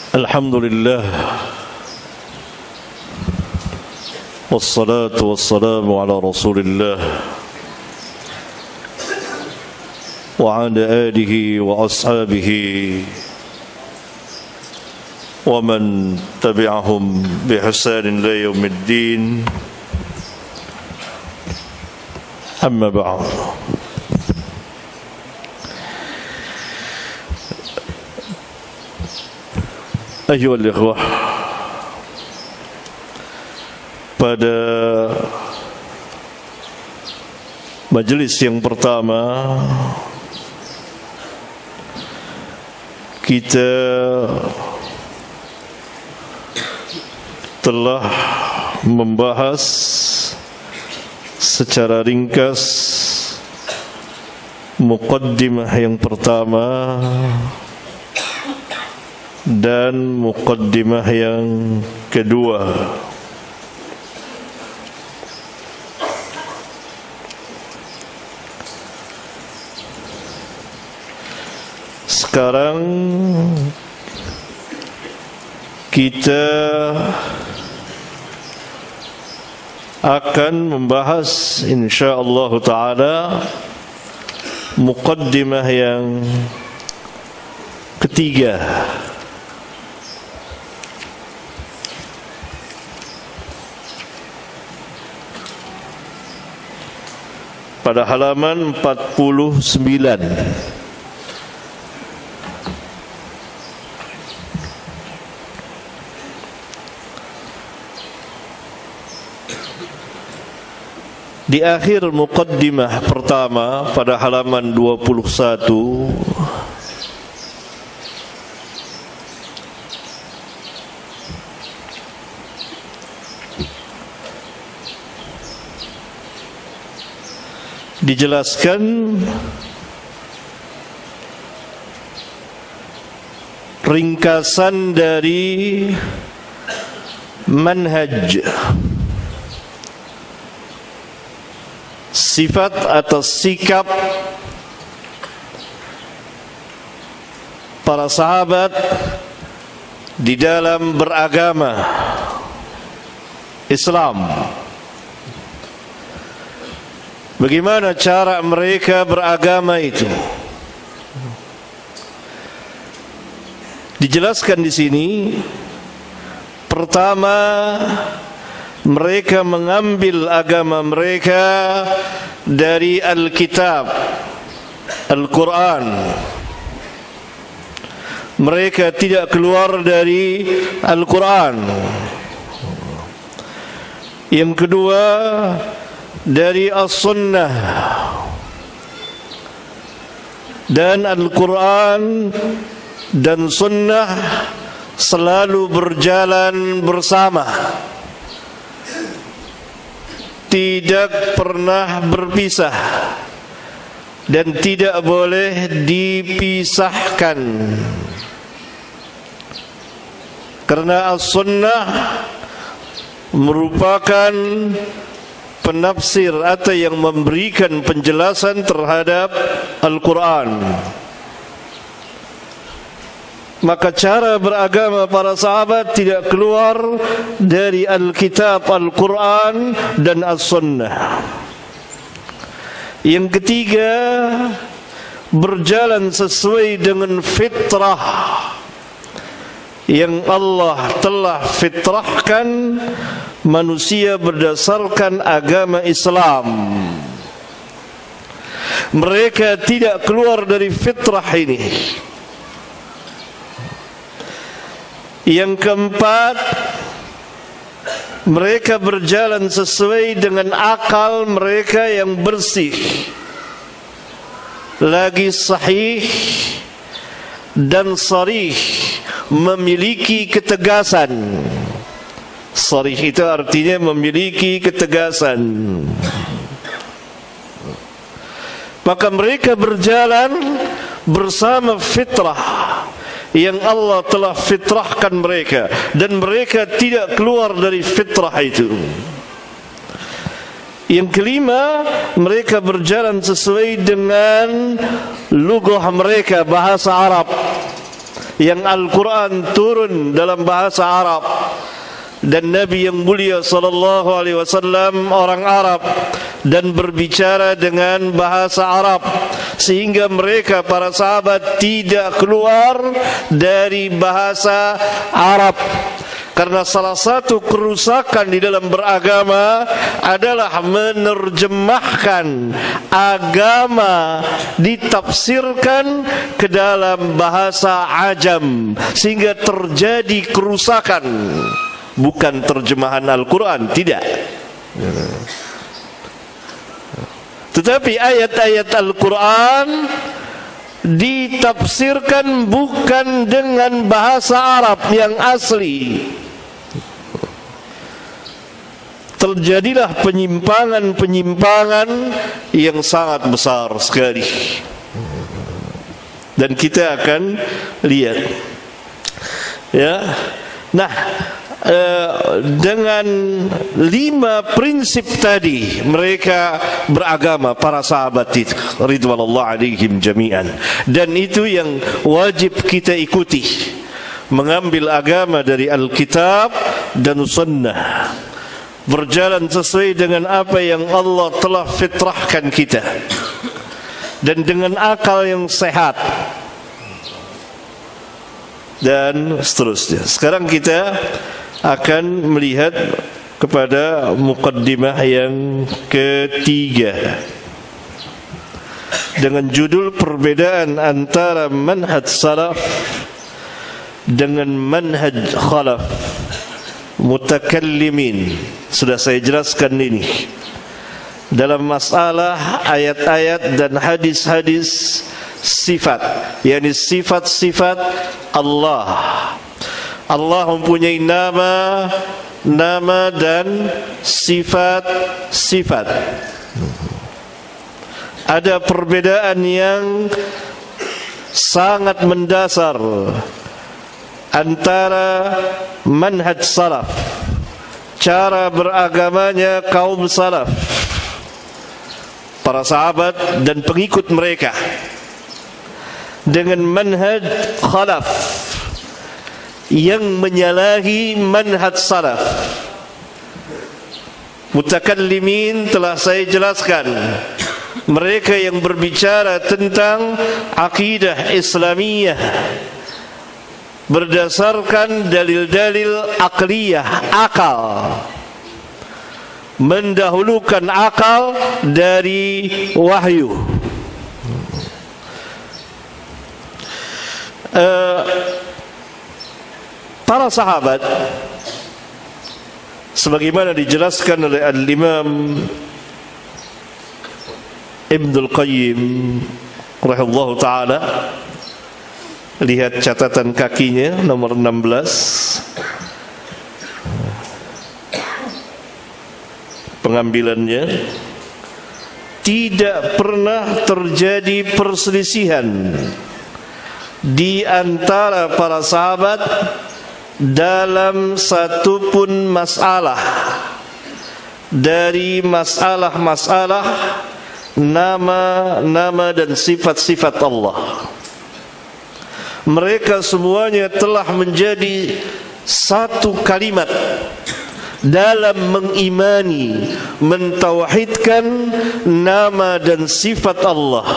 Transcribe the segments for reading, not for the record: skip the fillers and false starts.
Alhamdulillah, wassalatu wassalamu ala Rasulillah wa ala alihi wa ashabihi wa man tabi'ahum bi ihsanin ila yaumiddin. Amma ba'd. Ayyuhal ikhwah, pada majelis yang pertama kita telah membahas secara ringkas muqaddimah yang pertama dan muqaddimah yang kedua. Sekarang kita akan membahas insyaallah taala muqaddimah yang ketiga. Pada halaman 49. Di akhir muqaddimah pertama pada halaman 21 dijelaskan ringkasan dari manhaj, sifat atau sikap para sahabat di dalam beragama Islam. Bagaimana cara mereka beragama itu? Dijelaskan di sini. Pertama, mereka mengambil agama mereka dari Alkitab, Al-Quran. Mereka tidak keluar dari Al-Quran. Yang kedua, dari As-Sunnah. Dan Al-Quran dan Sunnah selalu berjalan bersama, tidak pernah berpisah dan tidak boleh dipisahkan. Karena As-Sunnah merupakan penafsir atau yang memberikan penjelasan terhadap Al-Quran. Maka cara beragama para sahabat tidak keluar dari Alkitab, Al-Quran dan As-Sunnah. Yang ketiga, berjalan sesuai dengan fitrah yang Allah telah fitrahkan manusia berdasarkan agama Islam. Mereka tidak keluar dari fitrah ini. Yang keempat, mereka berjalan sesuai dengan akal mereka yang bersih, lagi sahih dan sharih, memiliki ketegasan. Sharih itu artinya memiliki ketegasan. Maka mereka berjalan bersama fitrah yang Allah telah fitrahkan mereka, dan mereka tidak keluar dari fitrah itu. Yang kelima, mereka berjalan sesuai dengan lughah mereka, bahasa Arab, yang Al-Quran turun dalam bahasa Arab, dan Nabi yang mulia sallallahu alaihi wasallam orang Arab dan berbicara dengan bahasa Arab, sehingga mereka para sahabat tidak keluar dari bahasa Arab. Karena salah satu kerusakan di dalam beragama adalah menerjemahkan agama, ditafsirkan ke dalam bahasa ajam, sehingga terjadi kerusakan. Bukan terjemahan Al-Quran, tidak. Tetapi ayat-ayat Al-Quran ditafsirkan bukan dengan bahasa Arab yang asli. Terjadilah penyimpangan-penyimpangan yang sangat besar sekali, dan kita akan lihat, ya. Nah, dengan 5 prinsip tadi mereka beragama, para sahabat itu ridwanullah alaihim jami'an, dan itu yang wajib kita ikuti, mengambil agama dari Alkitab dan Sunnah, berjalan sesuai dengan apa yang Allah telah fitrahkan kita, dan dengan akal yang sehat, dan seterusnya. Sekarang kita akan melihat kepada muqaddimah yang ketiga dengan judul perbedaan antara manhaj salaf dengan manhaj khalaf mutakallimin. Sudah saya jelaskan ini dalam masalah ayat-ayat dan hadis-hadis sifat, yakni sifat-sifat Allah. Allah mempunyai nama dan sifat-sifat. Ada perbedaan yang sangat mendasar antara manhaj salaf, cara beragamanya kaum salaf, para sahabat dan pengikut mereka, dengan manhaj khalaf yang menyalahi manhaj salaf. Mutakallimin telah saya jelaskan, mereka yang berbicara tentang akidah Islamiyah berdasarkan dalil-dalil akliyah, akal, mendahulukan akal dari wahyu. Para sahabat, sebagaimana dijelaskan oleh Al-Imam Ibnul Qayyim rahimahullah ta'ala, lihat catatan kakinya nomor 16, pengambilannya, tidak pernah terjadi perselisihan di antara para sahabat dalam satu pun masalah dari masalah-masalah nama-nama dan sifat-sifat Allah. Mereka semuanya telah menjadi satu kalimat dalam mengimani, mentauhidkan nama dan sifat Allah,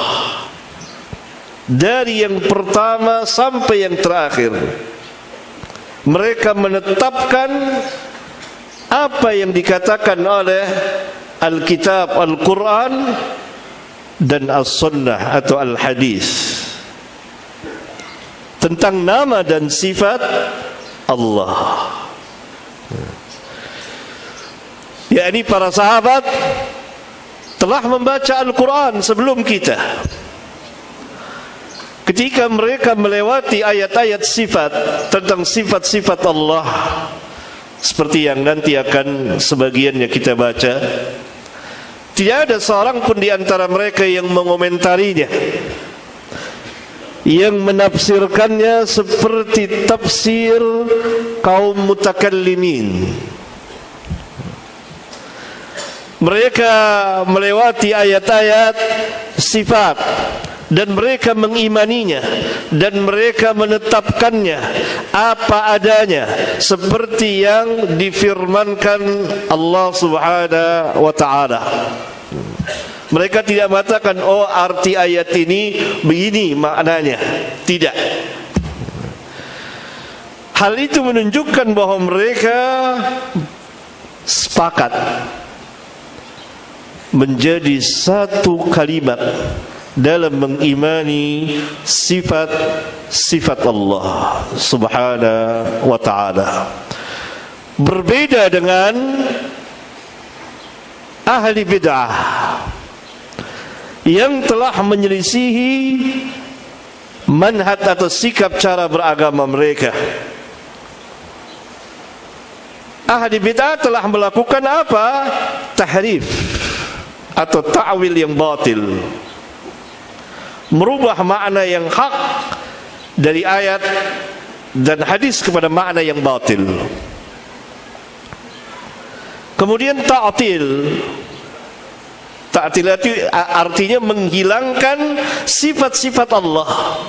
dari yang pertama sampai yang terakhir. Mereka menetapkan apa yang dikatakan oleh Alkitab, Al-Quran dan As-Sunnah atau Al-Hadis tentang nama dan sifat Allah. yakni para sahabat telah membaca Al-Quran sebelum kita. Ketika mereka melewati ayat-ayat sifat tentang sifat-sifat Allah, seperti yang nanti akan sebagiannya kita baca, tidak ada seorang pun di antara mereka yang mengomentarinya, yang menafsirkannya seperti tafsir kaum mutakallimin. Mereka melewati ayat-ayat sifat dan mereka mengimaninya, dan mereka menetapkannya apa adanya seperti yang difirmankan Allah Subhanahu wa taala. Mereka tidak mengatakan, oh arti ayat ini begini maknanya. Tidak. Hal itu menunjukkan bahwa mereka sepakat menjadi satu kalimat dalam mengimani sifat-sifat Allah Subhanahu wa taala. Berbeda dengan ahli bid'ah yang telah menyelisihi manhaj atau sikap cara beragama mereka. Ahli bid'ah telah melakukan apa? Tahrif atau ta'wil yang batil, merubah makna yang hak dari ayat dan hadis kepada makna yang batil. Kemudian ta'til. Ta'til artinya menghilangkan sifat-sifat Allah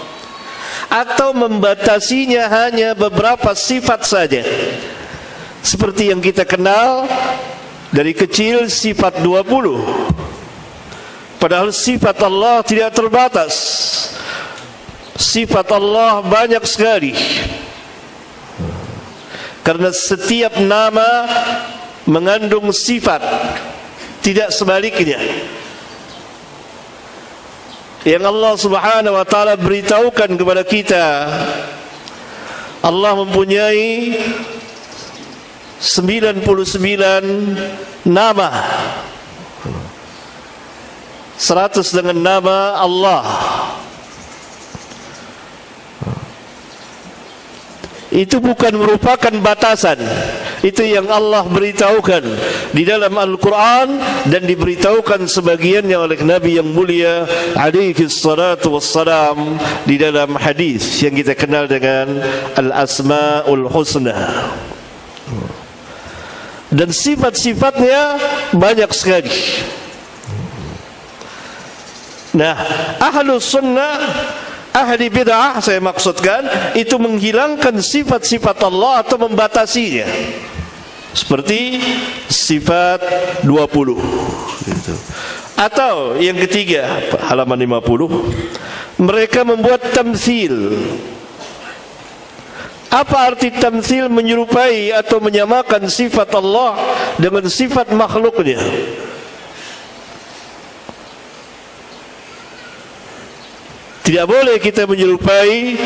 atau membatasinya hanya beberapa sifat saja. Seperti yang kita kenal dari kecil sifat 20. Padahal sifat Allah tidak terbatas. Sifat Allah banyak sekali. Karena setiap nama mengandung sifat, tidak sebaliknya. Yang Allah Subhanahu wa taala beritahukan kepada kita, Allah mempunyai 99 nama, 100 dengan nama Allah. Itu bukan merupakan batasan. Itu yang Allah beritahukan di dalam Al-Quran dan diberitahukan sebagiannya oleh Nabi yang mulia alaihi salatu wassalam di dalam hadis yang kita kenal dengan Al-Asma'ul Husna. Dan sifat-sifatnya banyak sekali. Nah, Ahlus Sunnah, ahli bid'ah saya maksudkan, itu menghilangkan sifat-sifat Allah atau membatasinya. Seperti sifat 20 gitu. Atau yang ketiga, halaman 50, mereka membuat tamtsil. Apa arti tamtsil? Menyerupai atau menyamakan sifat Allah dengan sifat makhluknya. Tidak boleh kita menyerupai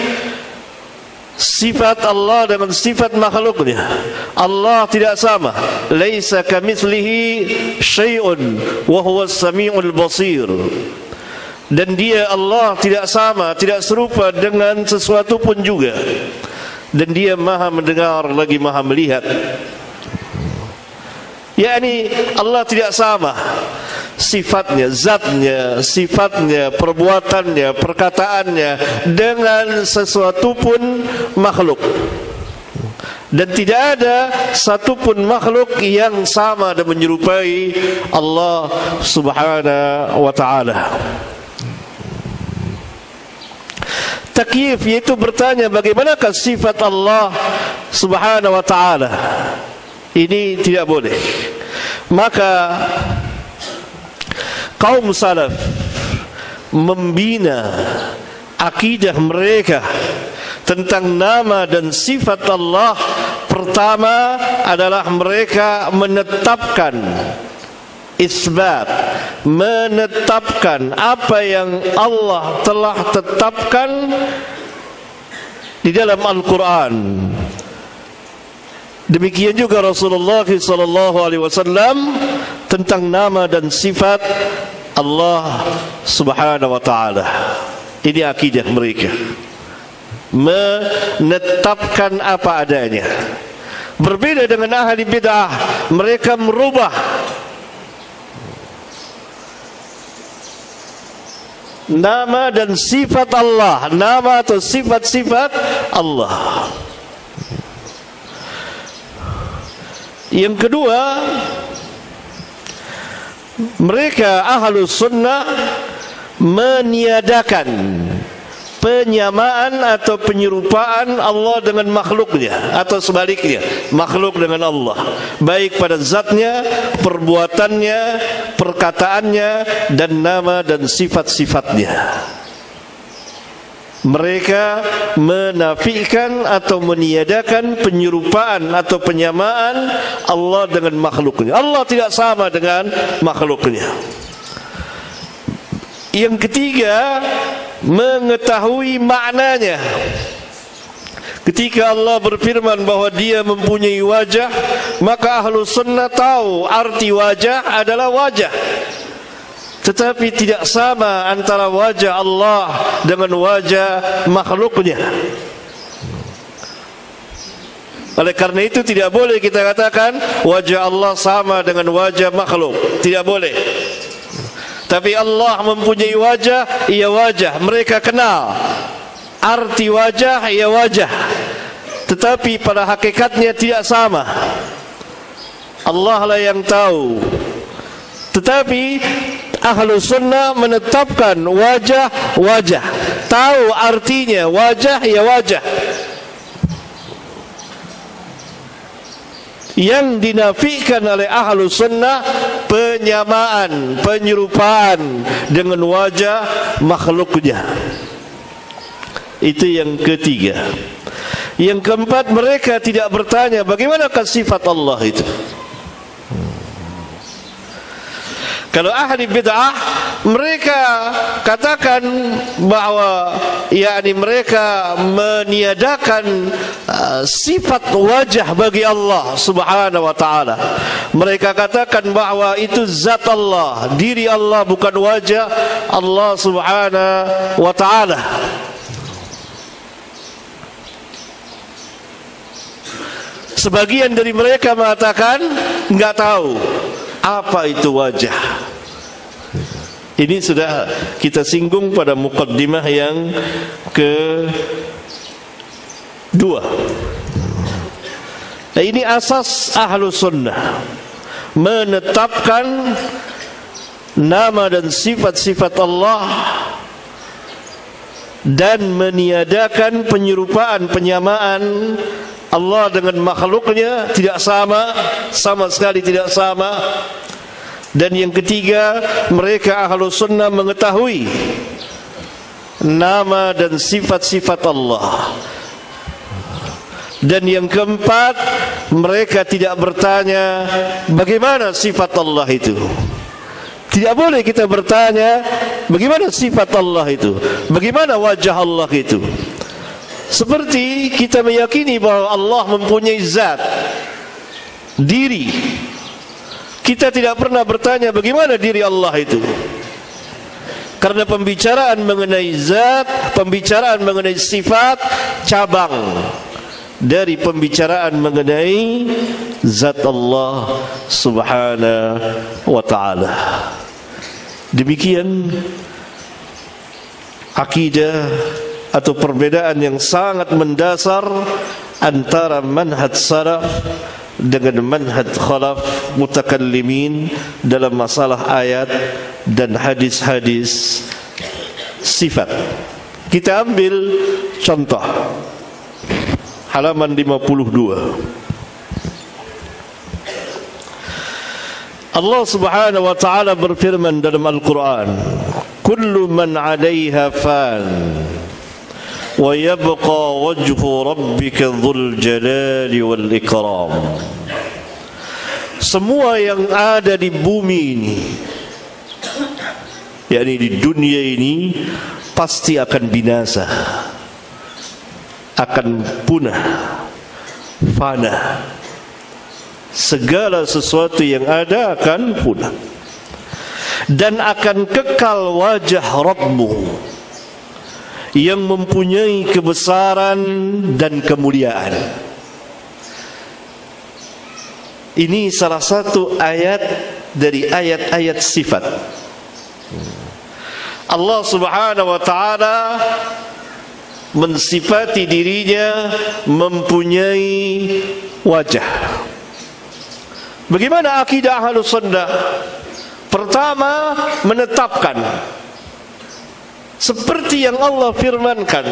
sifat Allah dengan sifat makhluknya. Allah tidak sama. Laisa kamitslihi syai'un wa huwas samiul basir. Dan dia Allah tidak sama, tidak serupa dengan sesuatu pun juga. Dan dia maha mendengar lagi maha melihat. yakni Allah tidak sama sifatnya, zatnya, sifatnya, perbuatannya, perkataannya dengan sesuatu pun makhluk. Dan tidak ada satupun makhluk yang sama dan menyerupai Allah Subhanahu wa ta'ala. Takyif yaitu bertanya bagaimanakah sifat Allah Subhanahu wa ta'ala. Ini tidak boleh. Maka kaum salaf membina akidah mereka tentang nama dan sifat Allah. Pertama adalah mereka menetapkan isbat, menetapkan apa yang Allah telah tetapkan di dalam Al-Quran. Demikian juga Rasulullah SAW tentang nama dan sifat Allah Subhanahu wa ta'ala. Ini akidah mereka, menetapkan apa adanya. Berbeda dengan ahli bid'ah, mereka merubah nama dan sifat Allah, nama atau sifat-sifat Allah. Yang kedua, mereka ahlus sunnah meniadakan penyamaan atau penyerupaan Allah dengan makhluknya, atau sebaliknya, makhluk dengan Allah, baik pada zatnya, perbuatannya, perkataannya, dan nama dan sifat-sifatnya. Mereka menafikan atau meniadakan penyerupaan atau penyamaan Allah dengan makhluknya. Allah tidak sama dengan makhluknya. Yang ketiga, mengetahui maknanya. Ketika Allah berfirman bahwa Dia mempunyai wajah, maka ahlu sunnah tahu arti wajah adalah wajah. Tetapi tidak sama antara wajah Allah dengan wajah makhluknya. Oleh karena itu tidak boleh kita katakan wajah Allah sama dengan wajah makhluk. Tidak boleh. Tapi Allah mempunyai wajah, ia wajah. Mereka kenal arti wajah, ia wajah. Tetapi pada hakikatnya tidak sama. Allah lah yang tahu. Tetapi ahlu sunnah menetapkan wajah, tahu artinya wajah, ya wajah. Yang dinafikan oleh ahlu sunnah penyamaan, penyerupaan dengan wajah makhluknya. Itu yang ketiga. Yang keempat, mereka tidak bertanya bagaimanakah sifat Allah itu. Kalau ahli bid'ah, mereka katakan bahwa mereka meniadakan sifat wajah bagi Allah Subhanahu wa taala. Mereka katakan bahwa itu zat Allah, diri Allah, bukan wajah Allah Subhanahu wa taala. Sebagian dari mereka mengatakan enggak tahu apa itu wajah. Ini sudah kita singgung pada muqaddimah yang kedua. Nah, ini asas ahlu sunnah, menetapkan nama dan sifat-sifat Allah dan meniadakan penyerupaan, penyamaan Allah dengan makhluknya. Tidak sama, sama sekali tidak sama. Dan yang ketiga, mereka ahlu sunnah mengetahui nama dan sifat-sifat Allah. Dan yang keempat, mereka tidak bertanya bagaimana sifat Allah itu. Tidak boleh kita bertanya bagaimana sifat Allah itu, bagaimana wajah Allah itu. Seperti kita meyakini bahwa Allah mempunyai zat, diri. Kita tidak pernah bertanya bagaimana diri Allah itu. Karena pembicaraan mengenai zat, pembicaraan mengenai sifat cabang dari pembicaraan mengenai zat Allah Subhanahu wa taala. Demikian akidah atau perbedaan yang sangat mendasar antara manhaj salaf dengan manhaj khalaf mutakallimin dalam masalah ayat dan hadis-hadis sifat. Kita ambil contoh halaman 52. Allah Subhanahu wa taala berfirman dalam Al-Qur'an, "Kullu man 'alaiha fan wa yabqa wajhu rabbika dzul jalali wal ikram." Semua yang ada di bumi ini, yakni di dunia ini, pasti akan binasa, akan punah, fana. Segala sesuatu yang ada akan punah, dan akan kekal wajah Rabbmu yang mempunyai kebesaran dan kemuliaan. Ini salah satu ayat dari ayat-ayat sifat. Allah Subhanahu wa taala mensifati dirinya mempunyai wajah. Bagaimana akidah Ahlus Sunnah? Pertama, menetapkan seperti yang Allah firmankan,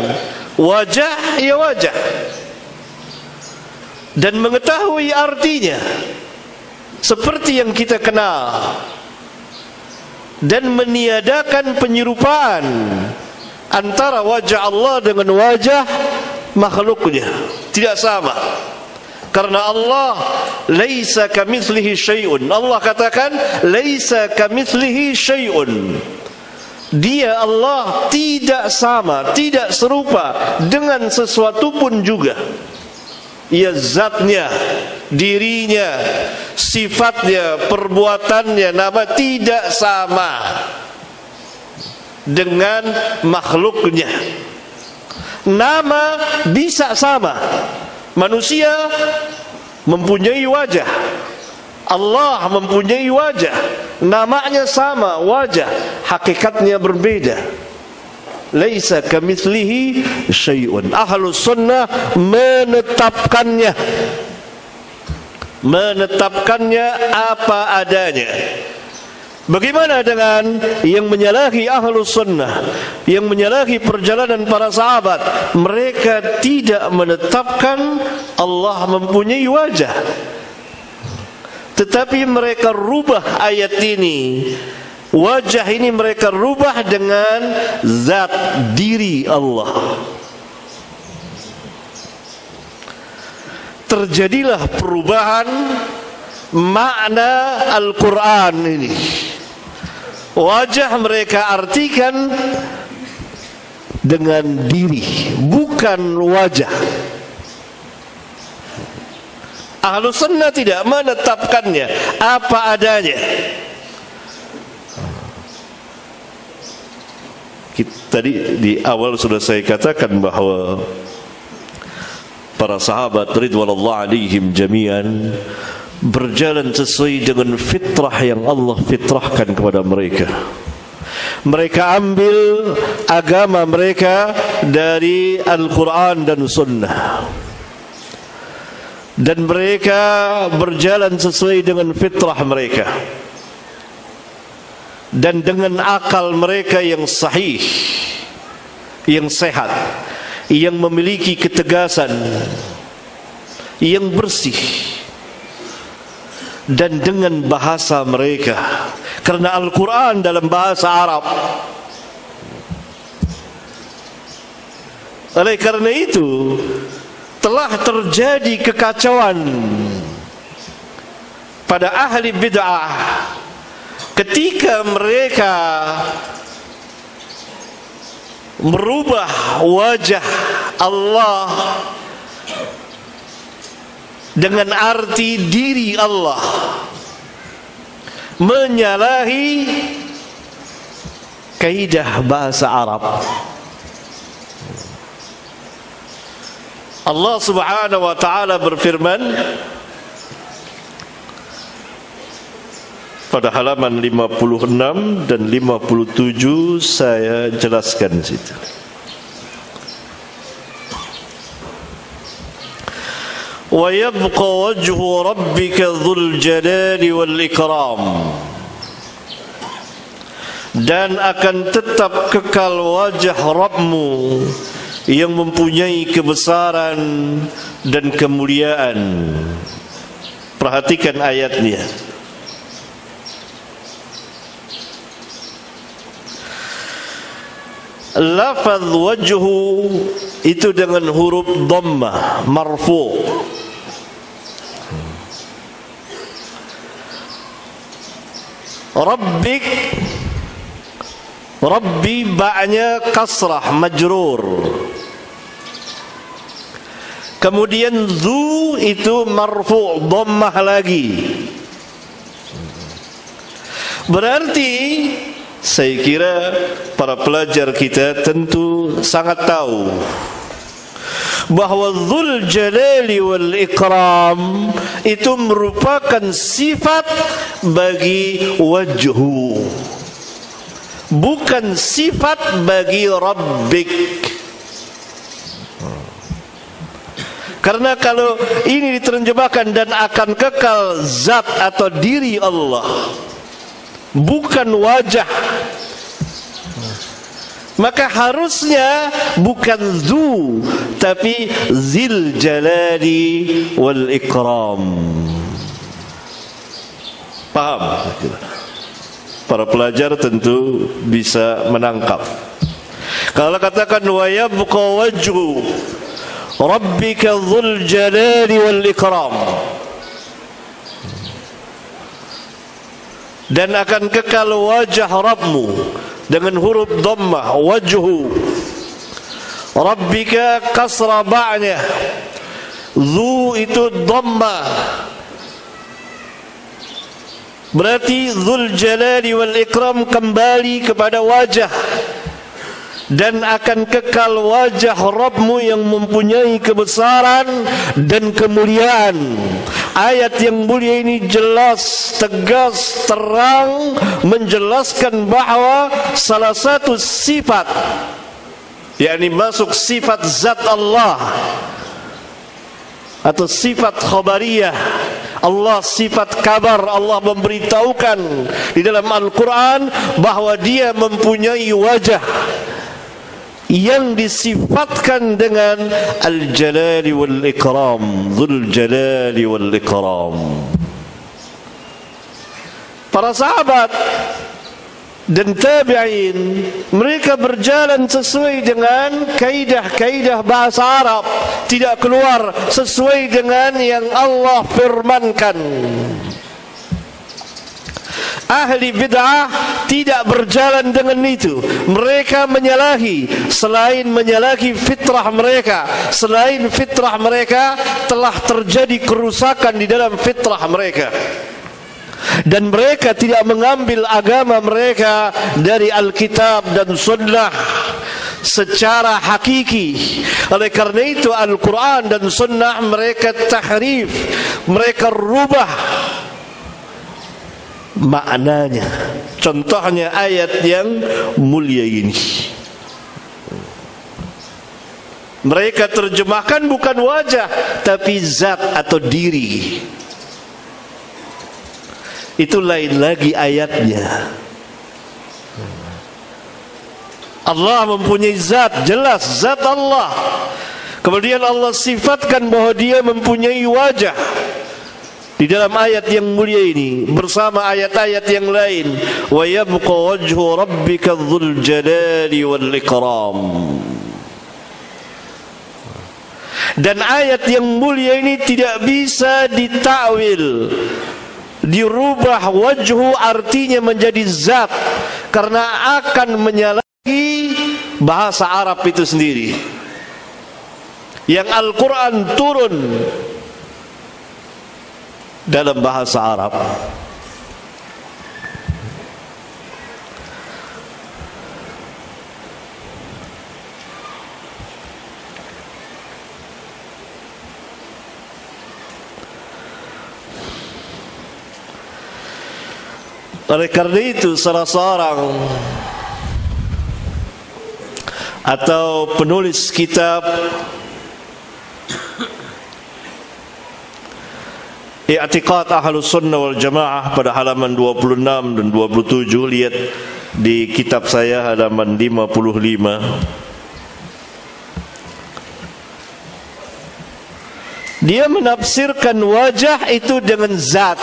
wajah ya wajah, dan mengetahui artinya seperti yang kita kenal, dan meniadakan penyerupaan antara wajah Allah dengan wajah makhluknya, tidak sama. Karena Allah laisa kamitslihi syai'un. Allah katakan laisa kamitslihi syai'un. Dia Allah tidak sama, tidak serupa dengan sesuatu pun juga. Ia zatnya, dirinya, sifatnya, perbuatannya, nama tidak sama dengan makhluknya. Nama bisa sama. Manusia mempunyai wajah, Allah mempunyai wajah, namanya sama, wajah, hakikatnya berbeda. Laisa kamitslihi syai'un. Ahlus sunnah menetapkannya apa adanya. Bagaimana dengan yang menyalahi ahlus sunnah, yang menyalahi perjalanan para sahabat? Mereka tidak menetapkan Allah mempunyai wajah, tetapi mereka rubah ayat ini. Wajah ini mereka rubah dengan zat diri Allah. Terjadilah perubahan makna Al-Quran ini. Wajah mereka artikan dengan diri, bukan wajah. Ahlus sunnah tidak menetapkannya apa adanya. Tadi di awal sudah saya katakan bahwa para sahabat ridwanullah alaihim jami'an berjalan sesuai dengan fitrah yang Allah fitrahkan kepada mereka. Mereka ambil agama mereka dari Al-Quran dan Sunnah, dan mereka berjalan sesuai dengan fitrah mereka dan dengan akal mereka yang sahih, yang sehat, yang memiliki ketegasan, yang bersih, dan dengan bahasa mereka, karena Al-Quran dalam bahasa Arab. Oleh karena itu telah terjadi kekacauan pada ahli bid'ah ketika mereka merubah wajah Allah dengan arti diri Allah, menyalahi kaidah bahasa Arab. Allah Subhanahu wa taala berfirman pada halaman 56 dan 57, saya jelaskan situ. وَيَبْقَى وَجْهُ رَبِّكَ ذُو الْجَلَالِ وَالْإِكْرَامِ. Dan akan tetap kekal wajah Rabbmu yang mempunyai kebesaran dan kemuliaan. Perhatikan ayatnya. Lafaz wajhu itu dengan huruf dhammah marfu'. Rabbik, Rabbi ba'nya kasrah majrur. Kemudian zu itu marfu' dhammah lagi. Berarti saya kira para pelajar kita tentu sangat tahu bahwa Dzul Jalali wal Ikram itu merupakan sifat bagi wajhu, bukan sifat bagi Rabbik. Karena kalau ini diterjemahkan dan akan kekal zat atau diri Allah, bukan wajah, Maka harusnya bukan zu, tapi zil jalali wal ikram. Paham? Para pelajar tentu bisa menangkap. Kalau katakan wa yabqa wajhu rabbika dzul jalali wal ikram, dan akan kekal wajah Rabbmu dengan huruf dhammah, wajhu rabbika kasra ba'nya, dzu itu dhammah, berarti dzul jalali wal ikram kembali kepada wajah, dan akan kekal wajah Rabbmu yang mempunyai kebesaran dan kemuliaan. Ayat yang mulia ini jelas, tegas, terang menjelaskan bahawa salah satu sifat, yakni masuk sifat zat Allah atau sifat khabariyah Allah, sifat kabar. Allah memberitahukan di dalam Al-Quran bahawa Dia mempunyai wajah yang disifatkan dengan al-jalali wal ikram, dzul jalali wal ikram. Para sahabat dan tabi'in, mereka berjalan sesuai dengan kaidah-kaidah bahasa Arab, tidak keluar sesuai dengan yang Allah firmankan. Ahli bid'ah tidak berjalan dengan itu. Mereka menyalahi, selain menyalahi fitrah mereka, selain fitrah mereka telah terjadi kerusakan di dalam fitrah mereka, dan mereka tidak mengambil agama mereka dari Alkitab dan Sunnah secara hakiki. Oleh karena itu Al-Quran dan Sunnah mereka tahrif, mereka rubah maknanya. Contohnya ayat yang mulia ini, mereka terjemahkan bukan wajah tapi zat atau diri. Itu lain lagi ayatnya. Allah mempunyai zat, jelas zat Allah. Kemudian Allah sifatkan bahawa Dia mempunyai wajah di dalam ayat yang mulia ini bersama ayat-ayat yang lain. Wa yabqa wajhu rabbika dzul jalali wal ikram. Dan ayat yang mulia ini tidak bisa ditakwil, dirubah wajhu artinya menjadi zat, karena akan menyalahi bahasa Arab itu sendiri. Yang Al-Quran turun dalam bahasa Arab. Oleh karena itu salah seorang atau penulis kitab I'tiqad Ahlus Sunnah wal Jamaah pada halaman 26 dan 27, lihat di kitab saya halaman 55. Dia menafsirkan wajah itu dengan zat.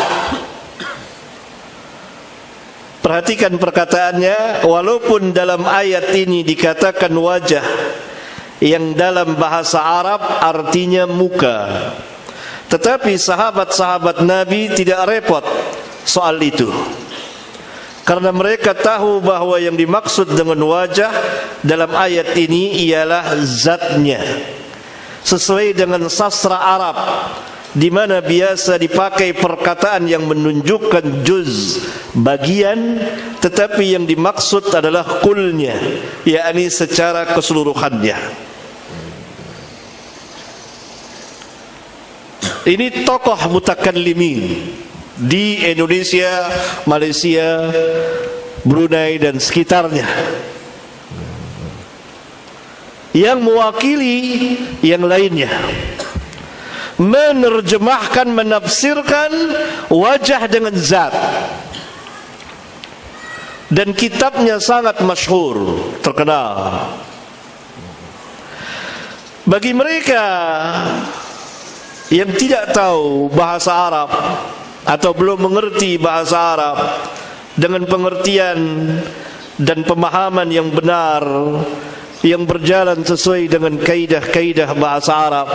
Perhatikan perkataannya, walaupun dalam ayat ini dikatakan wajah, yang dalam bahasa Arab artinya muka, tetapi sahabat-sahabat Nabi tidak repot soal itu, karena mereka tahu bahawa yang dimaksud dengan wajah dalam ayat ini ialah zatnya, sesuai dengan sastra Arab, di mana biasa dipakai perkataan yang menunjukkan juz, bagian, tetapi yang dimaksud adalah kulnya, yakni secara keseluruhannya. Ini tokoh mutakallimin di Indonesia, Malaysia, Brunei dan sekitarnya, yang mewakili yang lainnya, menerjemahkan, menafsirkan wajah dengan zat. dan kitabnya sangat masyhur, terkenal. Bagi mereka yang tidak tahu bahasa Arab atau belum mengerti bahasa Arab dengan pengertian dan pemahaman yang benar, yang berjalan sesuai dengan kaidah-kaidah bahasa Arab,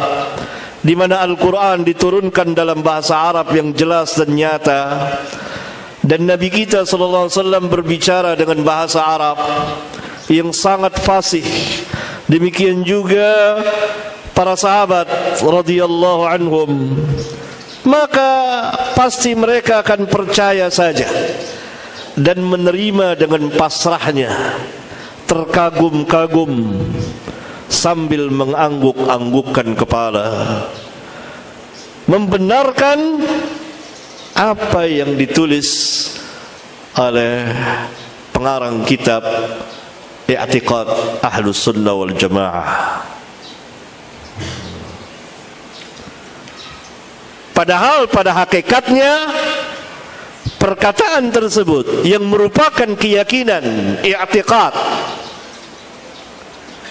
di mana Al-Quran diturunkan dalam bahasa Arab yang jelas dan nyata, dan Nabi kita SAW berbicara dengan bahasa Arab yang sangat fasih. Demikian juga para sahabat radhiyallahu anhum, maka pasti mereka akan percaya saja dan menerima dengan pasrahnya, terkagum-kagum sambil mengangguk-anggukkan kepala, membenarkan apa yang ditulis oleh pengarang kitab I'tiqad Ahlus Sunnah wal Jamaah. Padahal pada hakikatnya perkataan tersebut yang merupakan keyakinan i'tiqad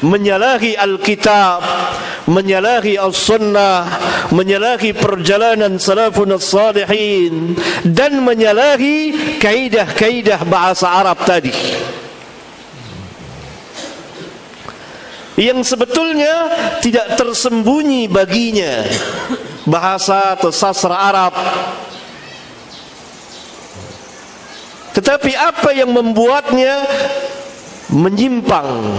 menyalahi Alkitab, menyalahi As-Sunnah, menyalahi perjalanan salafun as-salihin, dan menyalahi kaidah-kaidah bahasa Arab tadi, yang sebetulnya tidak tersembunyi baginya bahasa atau sastra Arab. Tetapi apa yang membuatnya menyimpang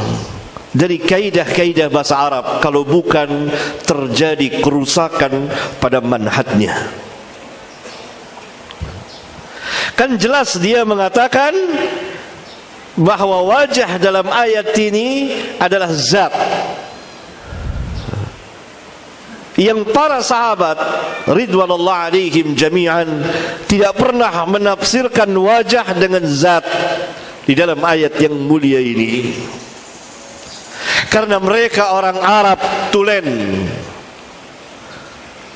dari kaidah-kaidah bahasa Arab kalau bukan terjadi kerusakan pada manhajnya? Kan jelas dia mengatakan bahwa wajah dalam ayat ini adalah zat, yang para sahabat ridwanullah alaihim jami'an tidak pernah menafsirkan wajah dengan zat di dalam ayat yang mulia ini, karena mereka orang Arab tulen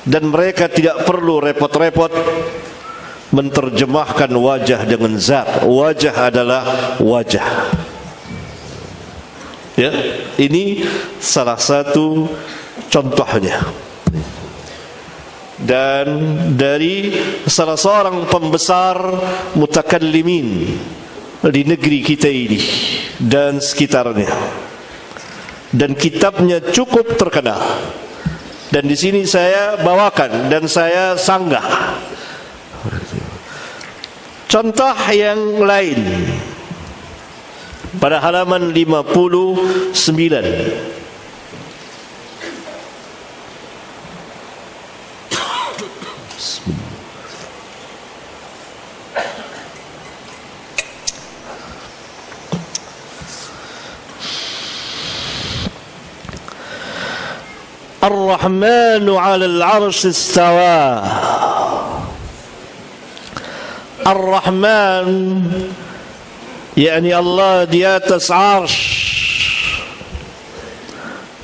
dan mereka tidak perlu repot-repot menterjemahkan wajah dengan zat. Wajah adalah wajah. Ya, ini salah satu contohnya. Dan dari salah seorang pembesar mutakallimin di negeri kita ini dan sekitarnya, dan kitabnya cukup terkenal, dan di sini saya bawakan dan saya sanggah contoh yang lain pada halaman 59. Ar-Rahmanu 'alal 'arsy istawa. Ar-Rahman, yakni Allah di atas arsy,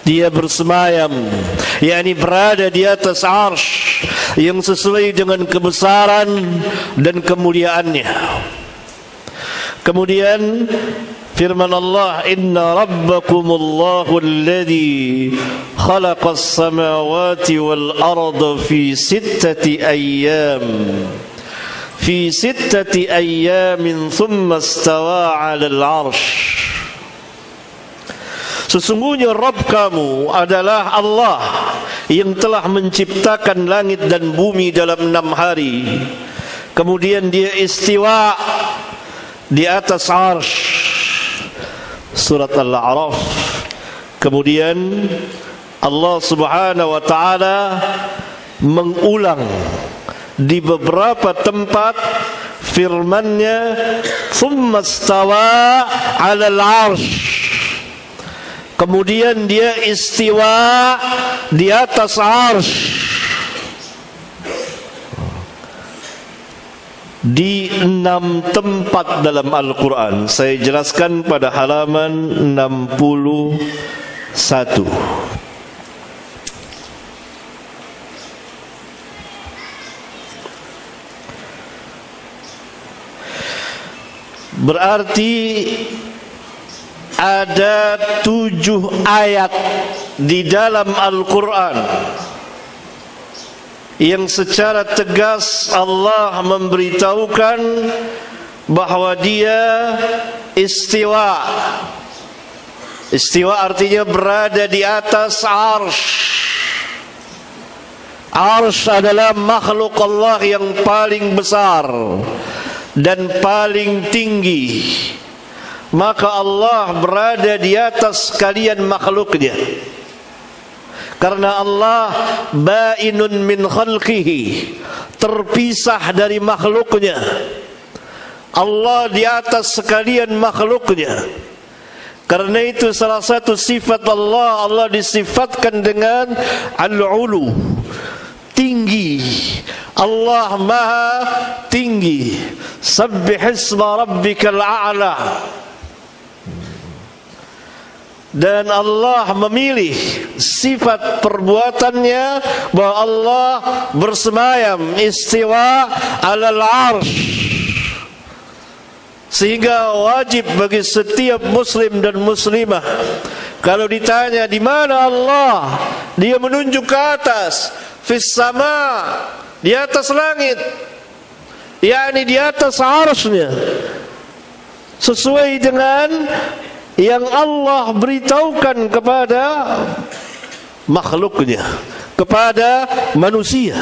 dia bersemayam, yakni berada di atas arsy yang sesuai dengan kebesaran dan kemuliaannya. Kemudian firman Allah, inna rabbakumullahu alladhi khalaqas samawati wal arda fi sittati ayyamin thumma istawa 'alal 'arsy. Sesungguhnya Rabb kamu adalah Allah yang telah menciptakan langit dan bumi dalam 6 hari. Kemudian dia istiwa di atas arsy. Surat Al-A'raf. Kemudian Allah Subhanahu wa taala mengulang di beberapa tempat firman-Nya, "Tsumma istawa 'alal 'arsy." Kemudian dia istiwa di atas arsy. Di 6 tempat dalam Al-Quran. Saya jelaskan pada halaman 61. Berarti ada 7 ayat di dalam Al-Quran yang secara tegas Allah memberitahukan bahwa Dia istiwa. Istiwa artinya berada di atas arsy. Arsy adalah makhluk Allah yang paling besar dan paling tinggi. Maka Allah berada di atas sekalian makhluknya. Karena Allah bainun min khalqihi, terpisah dari makhluknya. Allah di atas sekalian makhluknya. Karena itu salah satu sifat Allah, Allah disifatkan dengan al-ulu, tinggi. Allah maha tinggi. Sabbihisma rabbikal a'la. Dan Allah memilih sifat perbuatannya bahwa Allah bersemayam istiwa alal arsh. Sehingga wajib bagi setiap muslim dan muslimah, kalau ditanya di mana Allah, dia menunjuk ke atas, fis sama, di atas langit, yakni di atas arsy-Nya, sesuai dengan yang Allah beritahukan kepada makhluknya, kepada manusia,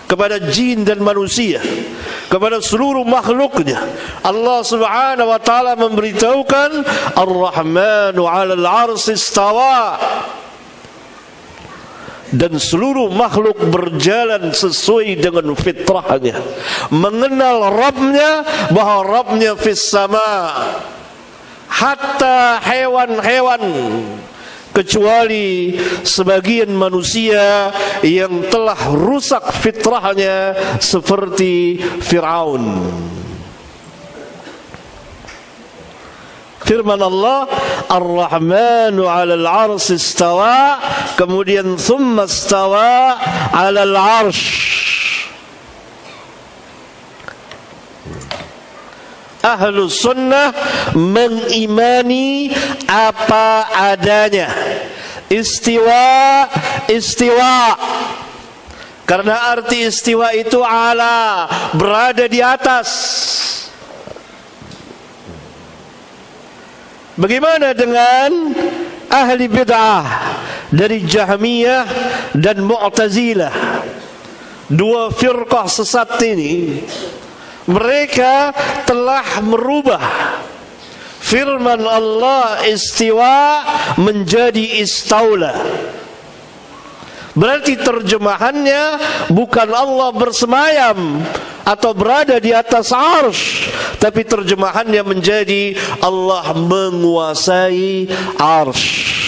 kepada jin dan manusia, kepada seluruh makhluknya. Allah subhanahu wa ta'ala memberitahukan Ar-Rahmanu 'alal 'arsy istawa. Dan seluruh makhluk berjalan sesuai dengan fitrahnya, mengenal Rabbnya, bahwa Rabbnya fis sama. Hatta hewan-hewan, kecuali sebagian manusia yang telah rusak fitrahnya seperti Fir'aun. Firman Allah, Ar-Rahmanu 'alal 'arsy istawa, kemudian thumma istawa 'alal 'arsy. Ahlus sunnah mengimani apa adanya. Istiwa, istiwa. Karena arti istiwa itu ala, berada di atas. Bagaimana dengan ahli bid'ah dari Jahmiyah dan Mu'tazilah? Dua firqah sesat ini, mereka telah merubah firman Allah istiwa menjadi istaula. Berarti terjemahannya bukan Allah bersemayam atau berada di atas arsy, tapi terjemahannya menjadi Allah menguasai arsy.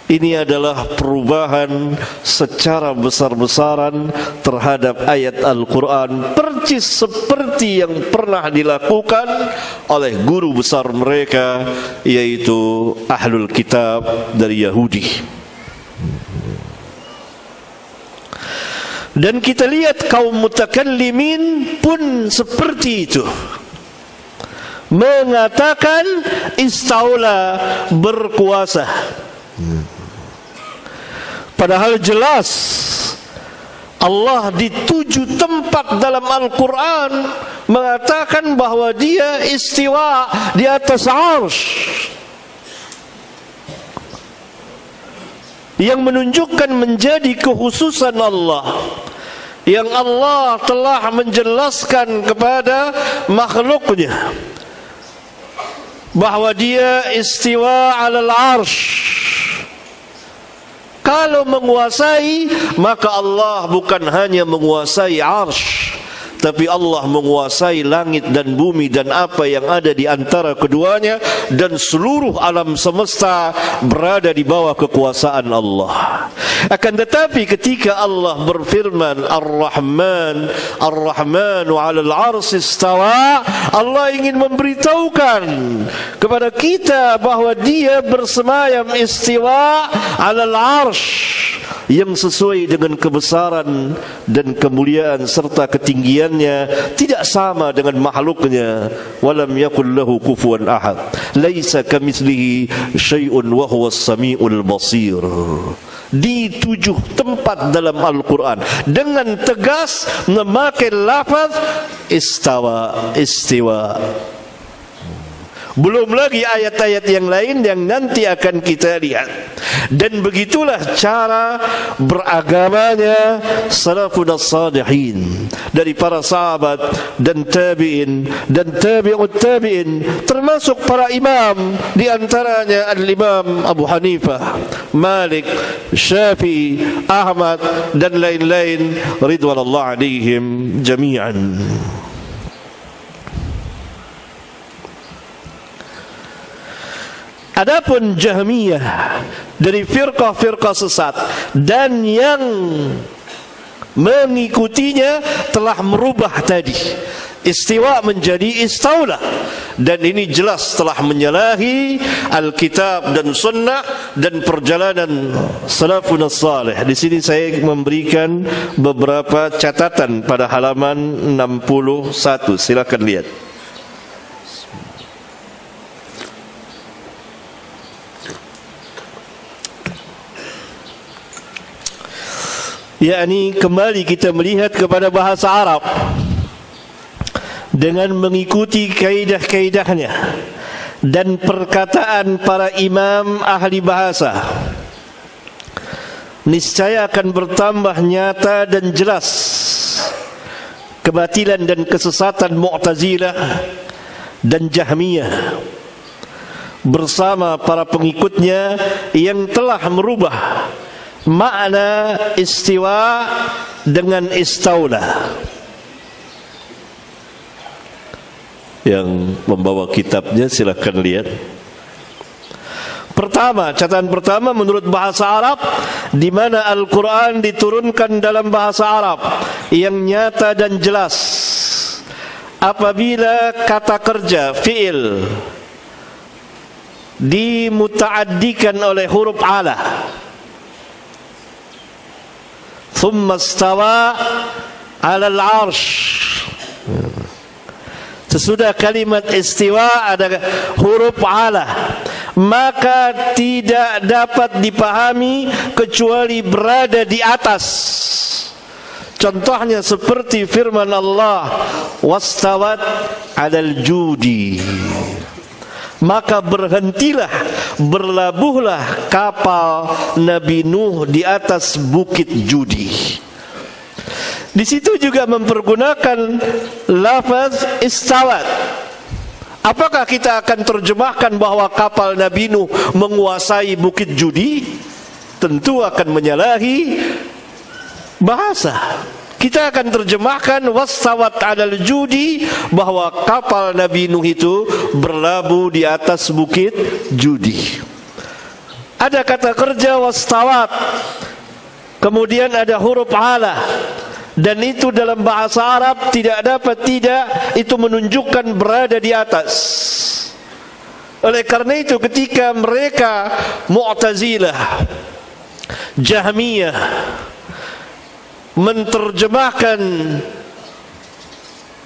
Ini adalah perubahan secara besar-besaran terhadap ayat Al-Quran, persis seperti yang pernah dilakukan oleh guru besar mereka, yaitu Ahlul Kitab dari Yahudi. Dan kita lihat kaum mutakallimin pun seperti itu, mengatakan istaula, berkuasa. Padahal jelas Allah di 7 tempat dalam Al-Quran mengatakan bahwa Dia istiwa di atas arsy, yang menunjukkan menjadi kekhususan Allah, yang Allah telah menjelaskan kepada makhluknya bahwa Dia istiwa alal arsy. Kalau menguasai, maka Allah bukan hanya menguasai arsy, tapi Allah menguasai langit dan bumi dan apa yang ada di antara keduanya, dan seluruh alam semesta berada di bawah kekuasaan Allah. Akan tetapi ketika Allah berfirman Ar-Rahman, Ar-Rahmanu 'alal 'arsy istawa, Allah ingin memberitahukan kepada kita bahwa Dia bersemayam istiwa 'alal 'arsy, yang sesuai dengan kebesaran dan kemuliaan serta ketinggiannya, tidak sama dengan makhluknya. Walam yakul lahu kufuwan ahad, laisa kamitslihi syai'un wa huwas samiul basir. Di 7 tempat dalam Al-Quran dengan tegas memakai lafaz istiwa. Belum lagi ayat-ayat yang lain yang nanti akan kita lihat. Dan begitulah cara beragamanya salafun as-salihin, dari para sahabat dan tabi'in dan tabi'ut tabi'in, termasuk para imam, di antaranya al-Imam Abu Hanifah, Malik, Syafi'i, Ahmad dan lain-lain ridwanullah alaihim jami'an. Adapun Jahmiyah dari firqah-firqah sesat dan yang mengikutinya telah merubah tadi istiwa menjadi istaula, dan ini jelas telah menyalahi Alkitab dan Sunnah dan perjalanan salafun salih. Di sini saya memberikan beberapa catatan pada halaman 61. Silakan lihat. yakni kembali kita melihat kepada bahasa Arab dengan mengikuti kaidah-kaidahnya dan perkataan para imam ahli bahasa, niscaya akan bertambah nyata dan jelas kebatilan dan kesesatan Mu'tazilah dan Jahmiyah bersama para pengikutnya yang telah merubah makna istiwa dengan istaula. Yang membawa kitabnya silakan lihat. Pertama, catatan pertama menurut bahasa Arab, di mana Al-Quran diturunkan dalam bahasa Arab yang nyata dan jelas. Apabila kata kerja fi'il dimutaaddikan oleh huruf ala, thumma istawa 'alal 'arsy, sesudah kalimat istiwa ada huruf ala, maka tidak dapat dipahami kecuali berada di atas. Contohnya seperti firman Allah, wastawat 'alal judi, maka berhentilah, berlabuhlah kapal Nabi Nuh di atas bukit Judi. Di situ juga mempergunakan lafaz istawat. Apakah kita akan terjemahkan bahwa kapal Nabi Nuh menguasai bukit Judi? Tentu akan menyalahi bahasa. Kita akan terjemahkan wastawat 'alal judi, bahwa kapal Nabi Nuh itu berlabuh di atas bukit Judi. Ada kata kerja wastawat, kemudian ada huruf ala, dan itu dalam bahasa Arab tidak dapat tidak, itu menunjukkan berada di atas. Oleh karena itu ketika mereka Mu'tazilah, Jahmiyah menterjemahkan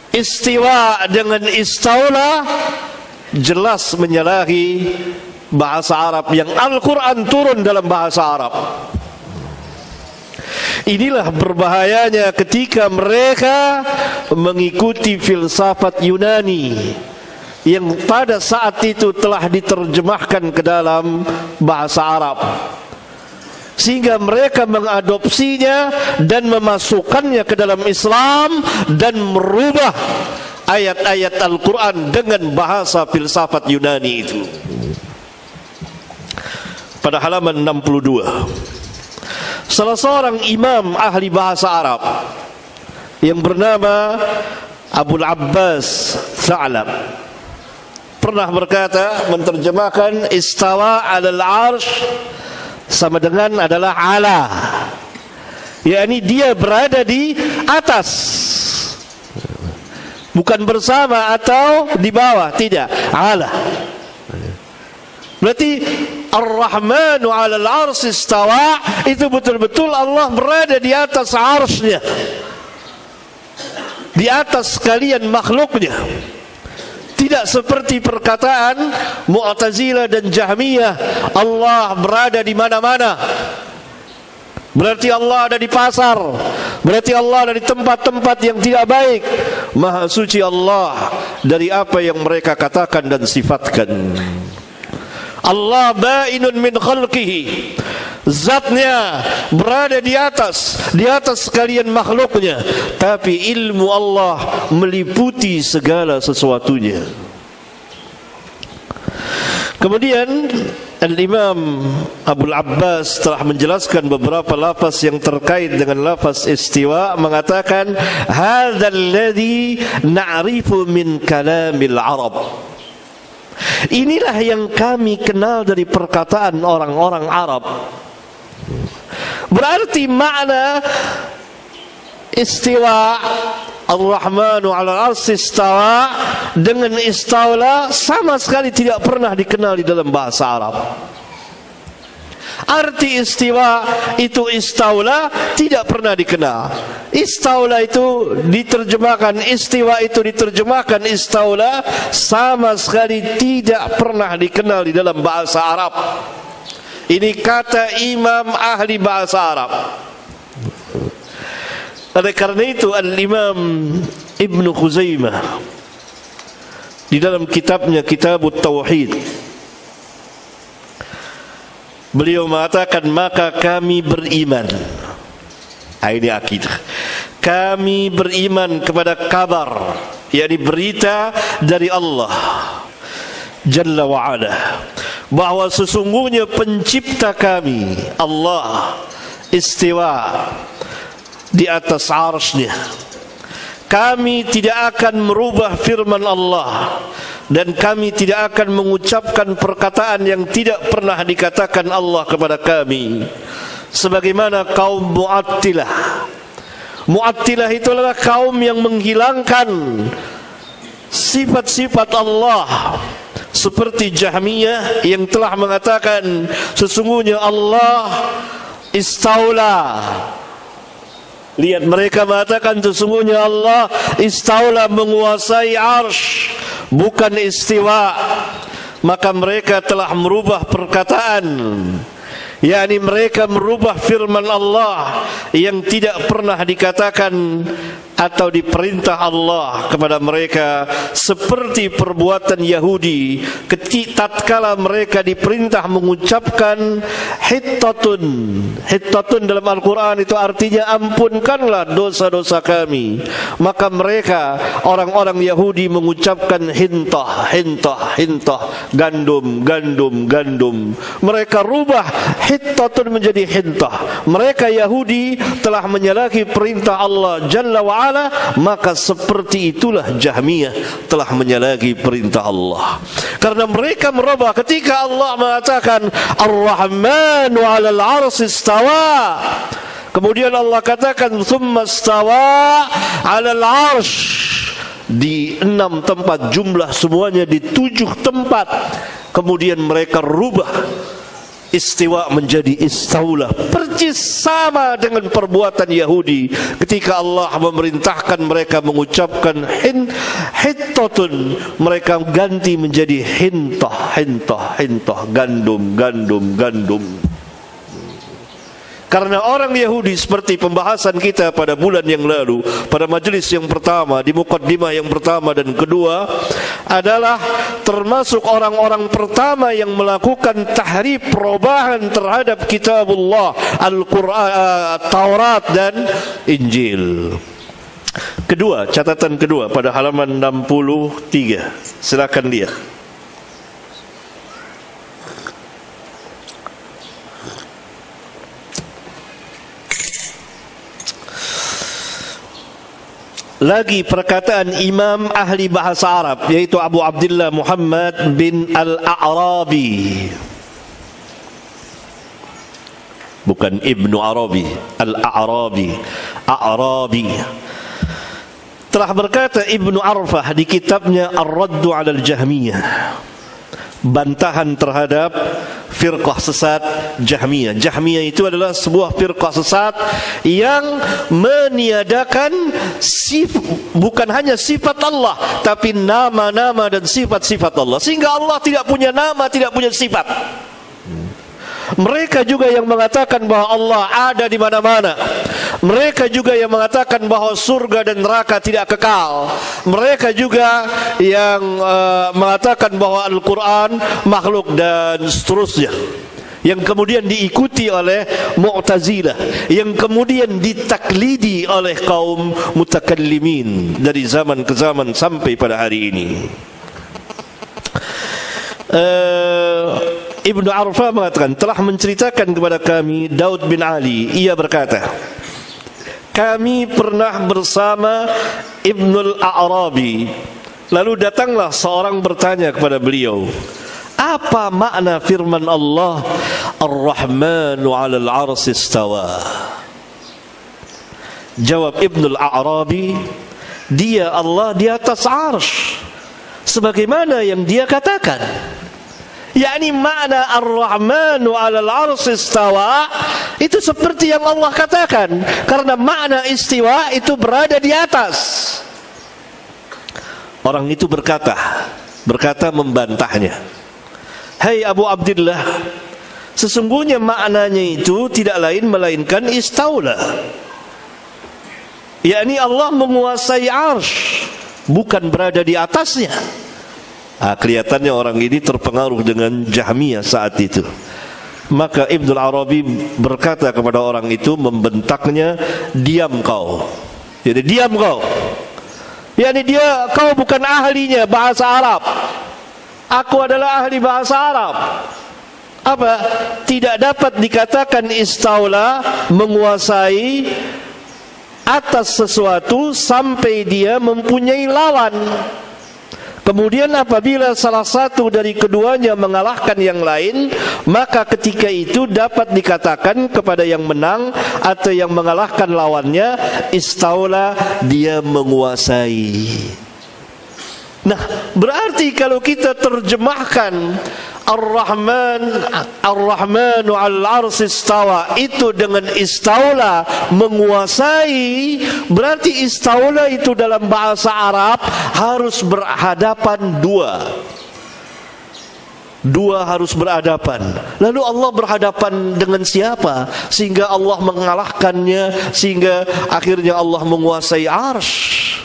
istiwa dengan istaula, jelas menyalahi bahasa Arab yang Al-Quran turun dalam bahasa Arab. Inilah berbahayanya ketika mereka mengikuti filsafat Yunani yang pada saat itu telah diterjemahkan ke dalam bahasa Arab, sehingga mereka mengadopsinya dan memasukkannya ke dalam Islam dan merubah ayat-ayat Al-Quran dengan bahasa filsafat Yunani itu. Pada halaman 62, salah seorang imam ahli bahasa Arab yang bernama Abul Abbas Tha'lab pernah berkata, menterjemahkan istawa 'alal 'arsy sama dengan adalah ala, yakni dia berada di atas, bukan bersama atau di bawah, tidak, ala. Berarti Ar-Rahmanu 'alal 'arsy istawa, itu betul-betul Allah berada di atas 'arsy-Nya, di atas sekalian makhluknya. Tidak seperti perkataan Mu'tazilah dan Jahmiyah, Allah berada di mana-mana. Berarti Allah ada di pasar, berarti Allah ada di tempat-tempat yang tidak baik. Maha suci Allah dari apa yang mereka katakan dan sifatkan. Allah ba'inun min khalqihi, zatnya berada di atas sekalian makhluknya, tapi ilmu Allah meliputi segala sesuatunya. Kemudian Al-Imam Abul Abbas telah menjelaskan beberapa lafaz yang terkait dengan lafaz istiwa, mengatakan hadzal ladzi na'rifu min kalamil Arab. Inilah yang kami kenal dari perkataan orang-orang Arab. Berarti makna istiwa, Ar-Rahmanu 'alal 'arsy istawa dengan istawla sama sekali tidak pernah dikenal di dalam bahasa Arab. Arti istiwa itu istawla tidak pernah dikenal. Istawla itu diterjemahkan, istiwa itu diterjemahkan istawla, sama sekali tidak pernah dikenal di dalam bahasa Arab. Ini kata imam ahli bahasa Arab. Oleh karena itu Al-Imam Ibn Khuzaimah di dalam kitabnya Kitabut Tauhid, beliau mengatakan, maka kami beriman. Ini akidah. Kami beriman kepada kabar, yakni berita dari Allah Jalla wa'ala, bahwa sesungguhnya pencipta kami Allah istiwa di atas arsy-Nya. Kami tidak akan merubah firman Allah, dan kami tidak akan mengucapkan perkataan yang tidak pernah dikatakan Allah kepada kami, sebagaimana kaum Mu'attilah. Mu'attilah itu adalah kaum yang menghilangkan sifat-sifat Allah, seperti Jahmiyah yang telah mengatakan sesungguhnya Allah istaula. Lihat, mereka mengatakan sesungguhnya Allah istaula, menguasai arsy, bukan istiwa. Maka mereka telah merubah perkataan, yakni mereka merubah firman Allah yang tidak pernah dikatakan atau diperintah Allah kepada mereka, seperti perbuatan Yahudi tatkala mereka diperintah mengucapkan hittatun. Hittatun dalam Al-Quran itu artinya ampunkanlah dosa-dosa kami. Maka mereka orang-orang Yahudi mengucapkan hintah, hintah, hintah, gandum, gandum, gandum. Mereka rubah hittatun menjadi hintah. Mereka Yahudi telah menyalahi perintah Allah Jalla wa'ala, maka seperti itulah Jahmiyah telah menyalahi perintah Allah. Karena mereka merubah ketika Allah mengatakan Ar-Rahmanu 'alal 'arsy istawa, kemudian Allah katakan tsumma istawa 'alal 'arsy, di 6 tempat, jumlah semuanya di 7 tempat. Kemudian mereka rubah istiwa menjadi istaula, persis sama dengan perbuatan Yahudi ketika Allah memerintahkan mereka mengucapkan hittatun, mereka ganti menjadi hintah, hintah, hintah, gandum, gandum, gandum. Karena orang Yahudi, seperti pembahasan kita pada bulan yang lalu, pada majelis yang pertama, di mukaddimah yang pertama dan kedua, adalah termasuk orang-orang pertama yang melakukan tahrif, perubahan terhadap kitabullah, Al-Quran, Taurat dan Injil. Kedua, catatan kedua pada halaman 63. Silakan lihat. Lagi perkataan imam ahli bahasa Arab, yaitu Abu Abdullah Muhammad bin Al-A'rabi, bukan Ibnu Arabi, Al-A'rabi, A'rabi. Telah berkata Ibnu Arfah di kitabnya Ar-Raddu 'alal Jahmiyah, bantahan terhadap firqah sesat Jahmiyah. Jahmiyah itu adalah sebuah firqah sesat yang meniadakan bukan hanya sifat Allah, tapi nama-nama dan sifat-sifat Allah, sehingga Allah tidak punya nama, tidak punya sifat. Mereka juga yang mengatakan bahwa Allah ada di mana-mana. Mereka juga yang mengatakan bahwa surga dan neraka tidak kekal. Mereka juga yang mengatakan bahwa Al-Quran makhluk dan seterusnya, yang kemudian diikuti oleh Mu'tazilah, yang kemudian ditaklidi oleh kaum mutakallimin dari zaman ke zaman sampai pada hari ini. Ibnu Arfa mengatakan, telah menceritakan kepada kami Daud bin Ali, ia berkata, kami pernah bersama Ibnul A'rabi, lalu datanglah seorang bertanya kepada beliau, apa makna firman Allah Ar-Rahmanu 'alal 'arsy istawa? Jawab Ibnul A'rabi, dia Allah di atas arsy, sebagaimana yang dia katakan. yakni makna Ar-Rahmanu 'alal 'arsy istawa itu seperti yang Allah katakan, karena makna istiwa itu berada di atas. Orang itu berkata membantahnya, "Hai Abu Abdullah, sesungguhnya maknanya itu tidak lain melainkan istaula, yakni Allah menguasai arsy, bukan berada di atasnya." Kelihatannya orang ini terpengaruh dengan Jahmiyah saat itu. Maka Ibnul Arabi berkata kepada orang itu, membentaknya, "Diam kau." Jadi diam kau. Yani kau bukan ahlinya bahasa Arab. Aku adalah ahli bahasa Arab. Apa? Tidak dapat dikatakan istaula menguasai atas sesuatu sampai dia mempunyai lawan. Kemudian apabila salah satu dari keduanya mengalahkan yang lain, maka ketika itu dapat dikatakan kepada yang menang atau yang mengalahkan lawannya, istaula, dia menguasai. Nah, berarti kalau kita terjemahkan Ar-Rahmanu 'alal 'arsy istawa itu dengan istaula, menguasai, berarti istaula itu dalam bahasa Arab harus berhadapan dua harus berhadapan. Lalu Allah berhadapan dengan siapa sehingga Allah mengalahkannya, sehingga akhirnya Allah menguasai arsy?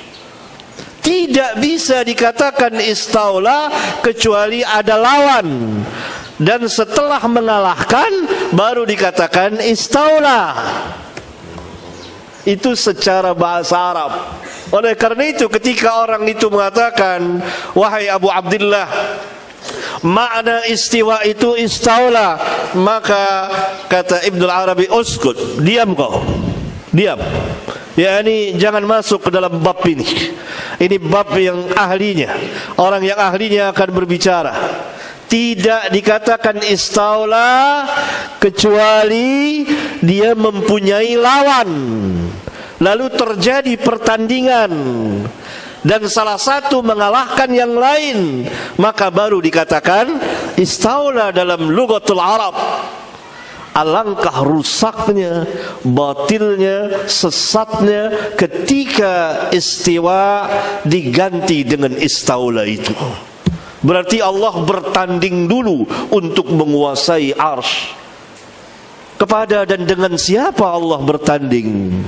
Tidak bisa dikatakan istaula kecuali ada lawan, dan setelah mengalahkan baru dikatakan istaula. Itu secara bahasa Arab. Oleh karena itu ketika orang itu mengatakan, "Wahai Abu Abdullah, makna istiwa itu istaula," maka kata Ibnul Arabi, "Uskut, diam kau, diam. Ya, ini jangan masuk ke dalam bab ini. Ini bab yang ahlinya, orang yang ahlinya akan berbicara. Tidak dikatakan istaula kecuali dia mempunyai lawan, lalu terjadi pertandingan dan salah satu mengalahkan yang lain, maka baru dikatakan istaula dalam lughatul Arab." Alangkah rusaknya, batilnya, sesatnya ketika istiwa diganti dengan istaula itu. Berarti Allah bertanding dulu untuk menguasai arsy. Kepada dan dengan siapa Allah bertanding?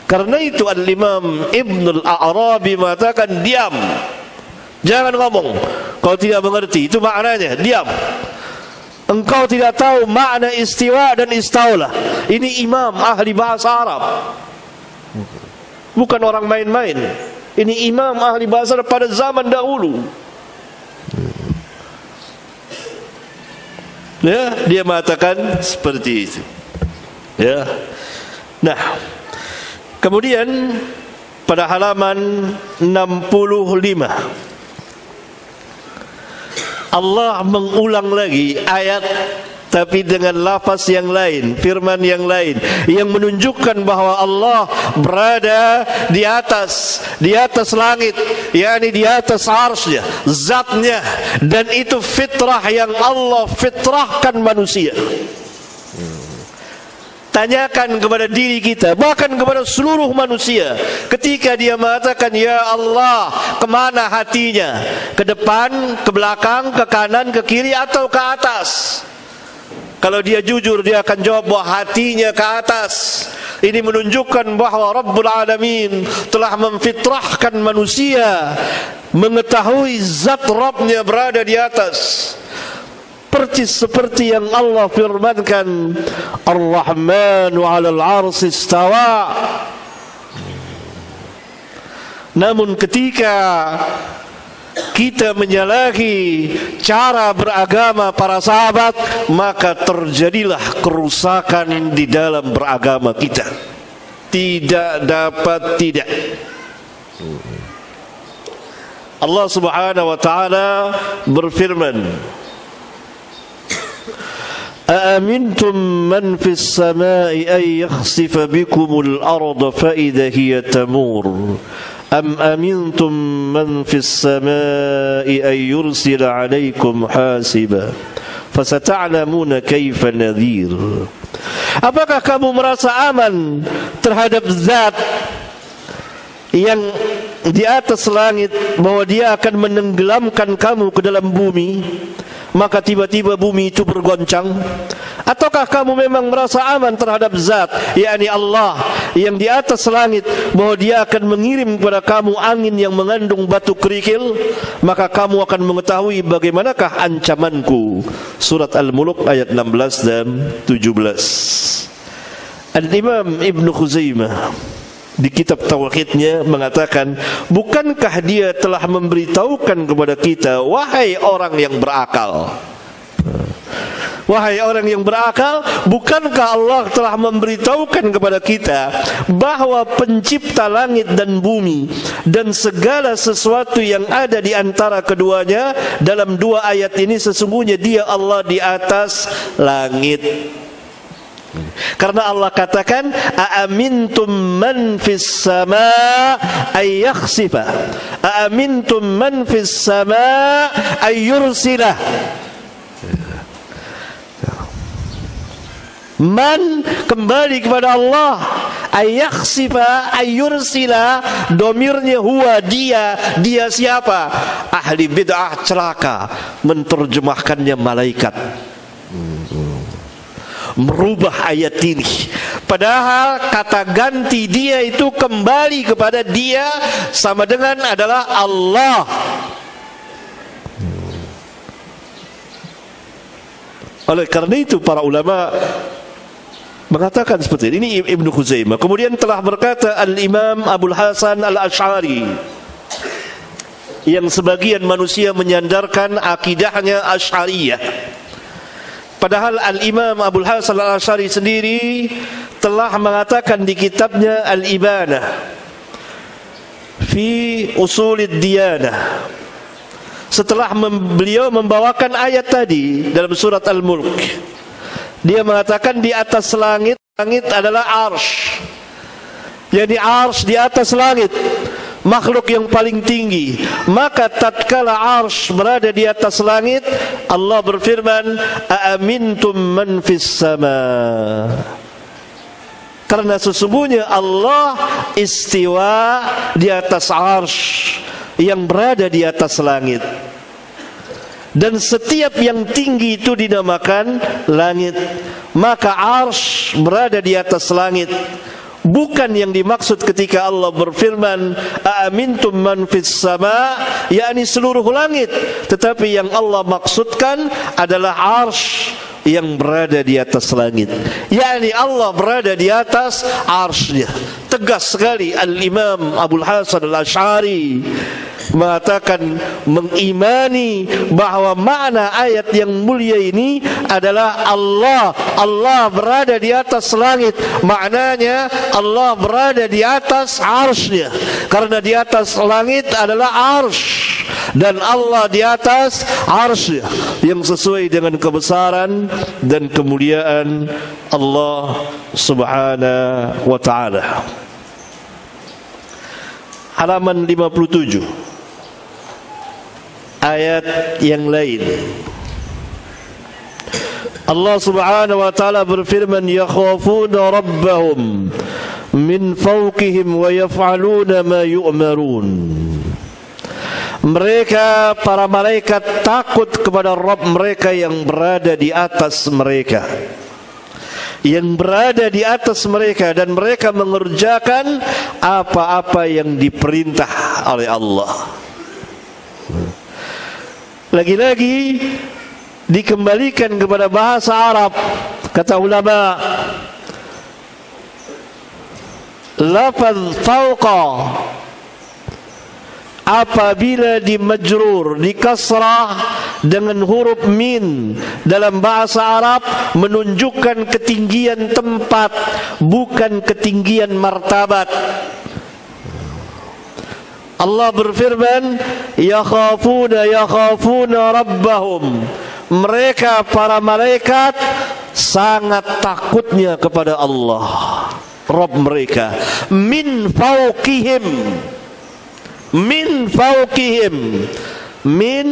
Karena itu Al-Imam Ibnul A'rabi mengatakan, "Diam, jangan ngomong, kau tidak mengerti." Itu maknanya, diam. Engkau tidak tahu makna istiwa dan istaula. Ini imam ahli bahasa Arab, bukan orang main-main. Ini imam ahli bahasa Arab pada zaman dahulu. Ya, dia mengatakan seperti itu. Ya. Nah, kemudian pada halaman 65 Allah mengulang lagi ayat tapi dengan lafaz yang lain, firman yang lain, yang menunjukkan bahwa Allah berada di atas langit, yakni di atas arsy-Nya, zatnya, dan itu fitrah yang Allah fitrahkan manusia. Tanyakan kepada diri kita, bahkan kepada seluruh manusia, ketika dia mengatakan ya Allah, kemana hatinya? Ke depan, ke belakang, ke kanan, ke kiri, atau ke atas? Kalau dia jujur, dia akan jawab bahwa hatinya ke atas. Ini menunjukkan bahwa Rabbul Alamin telah memfitrahkan manusia mengetahui zat Rabbnya berada di atas. Persis seperti yang Allah firmankan, Ar-Rahmanu 'alal 'arsy istawa. Namun ketika kita menyalahi cara beragama para sahabat, maka terjadilah kerusakan di dalam beragama kita. Tidak dapat tidak. Allah Subhanahu wa taala berfirman, أأمنتم من في السماء أن يخسف بكم الأرض فإذا هي تمور أم أمنتم من في السماء أن يرسل عليكم حاسبا فستعلمون كيف نذير. Apakah kamu merasa aman terhadap zat yang di atas langit, bahwa dia akan menenggelamkan kamu ke dalam bumi, maka tiba-tiba bumi itu bergoncang? Ataukah kamu memang merasa aman terhadap zat, yakni Allah yang di atas langit, bahwa dia akan mengirim kepada kamu angin yang mengandung batu kerikil, maka kamu akan mengetahui bagaimanakah ancamanku. Surat Al-Mulk ayat 16 dan 17. Al-Imam Ibn Khuzaimah di kitab Tauhidnya mengatakan, bukankah dia telah memberitahukan kepada kita, wahai orang yang berakal, wahai orang yang berakal, bukankah Allah telah memberitahukan kepada kita bahwa pencipta langit dan bumi dan segala sesuatu yang ada di antara keduanya, dalam dua ayat ini sesungguhnya dia Allah di atas langit. Karena Allah katakan, aamintum man fis sama ay yakhsifa, aamintum man fis sama ay yursila. Man kembali kepada Allah, ay yakhsifa ay yursila, domirnya huwa, dia siapa? Ahli bid'ah celaka menerjemahkannya malaikat, merubah ayat ini, padahal kata ganti dia itu kembali kepada dia sama dengan adalah Allah. Oleh karena itu para ulama mengatakan seperti ini. Ibnu Khuzaimah kemudian telah berkata, Al-Imam Abul Hasan Al-Asy'ari, yang sebagian manusia menyandarkan akidahnya Asy'ariyah, padahal Al-Imam Abul Hasan Al-Asy'ari sendiri telah mengatakan di kitabnya Al-Ibanah fi Usulid Diyanah, setelah beliau membawakan ayat tadi dalam surat Al-Mulk, dia mengatakan di atas langit adalah arsy, jadi arsy di atas langit, makhluk yang paling tinggi. Maka tatkala arsy berada di atas langit, Allah berfirman, aamintum man fis sama, karena sesungguhnya Allah istiwa di atas arsy yang berada di atas langit, dan setiap yang tinggi itu dinamakan langit. Maka arsy berada di atas langit, bukan yang dimaksud ketika Allah berfirman aamintum man fis sama, yakni seluruh langit, tetapi yang Allah maksudkan adalah arsy yang berada di atas langit, yakni Allah berada di atas arsy-Nya. Tegas sekali Al-Imam Abul Hasan Al-Asy'ari mengatakan, mengimani bahwa makna ayat yang mulia ini adalah Allah berada di atas langit, maknanya Allah berada di atas arsy-Nya, karena di atas langit adalah arsy, dan Allah di atas arsy yang sesuai dengan kebesaran dan kemuliaan Allah Subhanahu wa taala. Halaman 57 ayat yang lain, Allah Subhanahu wa taala berfirman, yakhafuna rabbahum min fawqihim wa yaf'aluna ma yu'marun. Mereka, para malaikat, takut kepada Rabb mereka yang berada di atas mereka, yang berada di atas mereka, dan mereka mengerjakan apa-apa yang diperintah oleh Allah. Lagi-lagi dikembalikan kepada bahasa Arab. Kata ulama, lafaz fauqa apabila dimajrur, dikasrah dengan huruf min dalam bahasa Arab menunjukkan ketinggian tempat, bukan ketinggian martabat. Allah berfirman, yakhafuna rabbahum. Mereka, para malaikat, sangat takutnya kepada Allah, Rabb mereka. Min fawqihim, min fawqihim, min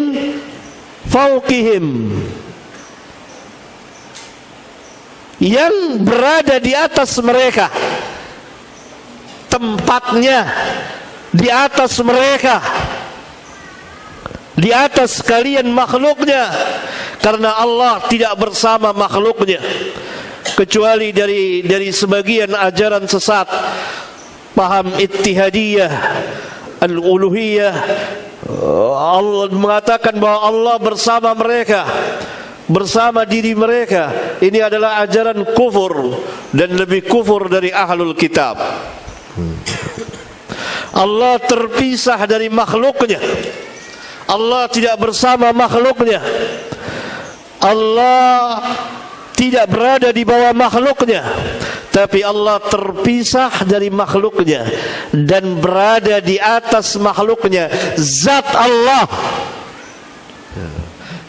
fawqihim, yang berada di atas mereka, tempatnya di atas mereka, di atas kalian makhluknya. Karena Allah tidak bersama makhluknya, kecuali dari sebagian ajaran sesat, paham ittihadiyah, al-uluhiyah. Allah mengatakan bahwa Allah bersama mereka, bersama diri mereka. Ini adalah ajaran kufur, dan lebih kufur dari ahlul kitab. Allah terpisah dari makhluknya, Allah tidak bersama makhluknya, Allah tidak berada di bawah makhluknya, tapi Allah terpisah dari makhluknya dan berada di atas makhluknya, zat Allah.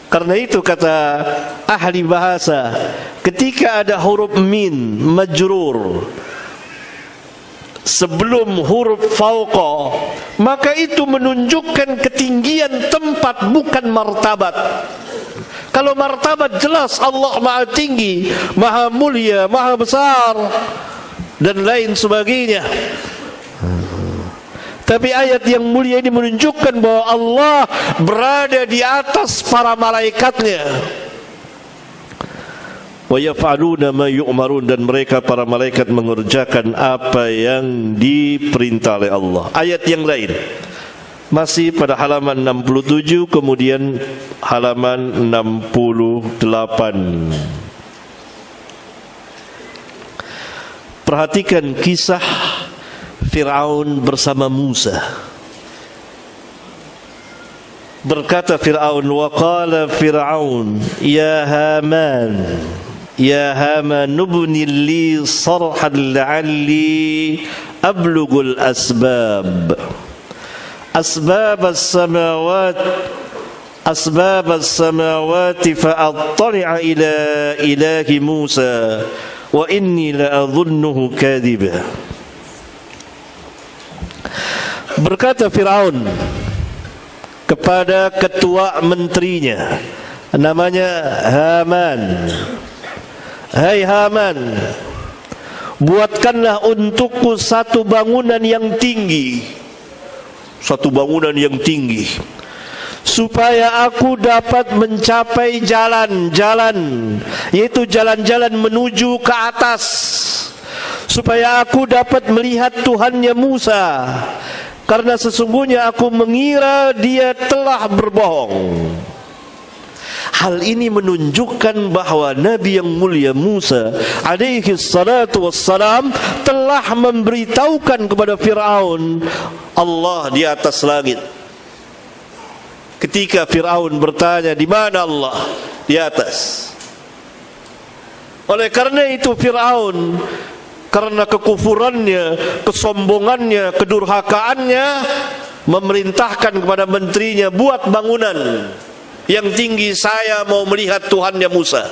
Karena itu kata ahli bahasa, ketika ada huruf min majrur sebelum huruf fauqa, maka itu menunjukkan ketinggian tempat, bukan martabat. Kalau martabat jelas Allah maha tinggi, maha mulia, maha besar, dan lain sebagainya. Tapi ayat yang mulia ini menunjukkan bahwa Allah berada di atas para malaikatnya. Wa yaf'aluna ma yu'marun, dan mereka, para malaikat, mengerjakan apa yang diperintah oleh Allah. Ayat yang lain masih pada halaman 67, kemudian halaman 68. Perhatikan kisah Fir'aun bersama Musa. Berkata Fir'aun, wa qala Fir'aun ya Haman, ya Haman ibni li sarhan la'alli ablughul asbab, asbab as-samawat, asbab as-samawati fa'attali'a ila ilahi Musa wa inni la'adhunnuhu kadhiba. Berkata Fir'aun kepada ketua menterinya, namanya Haman, hai Haman, buatkanlah untukku satu bangunan yang tinggi, satu bangunan yang tinggi, supaya aku dapat mencapai jalan-jalan, yaitu jalan-jalan menuju ke atas, supaya aku dapat melihat Tuhannya Musa, karena sesungguhnya aku mengira dia telah berbohong. Hal ini menunjukkan bahwa Nabi yang mulia Musa alaihi salatu wassalam telah memberitahukan kepada Fir'aun Allah di atas langit. Ketika Fir'aun bertanya, di mana Allah? Di atas. Oleh karena itu Fir'aun, karena kekufurannya, kesombongannya, kedurhakaannya, memerintahkan kepada menterinya, buat bangunan yang tinggi, saya mau melihat Tuhannya Musa.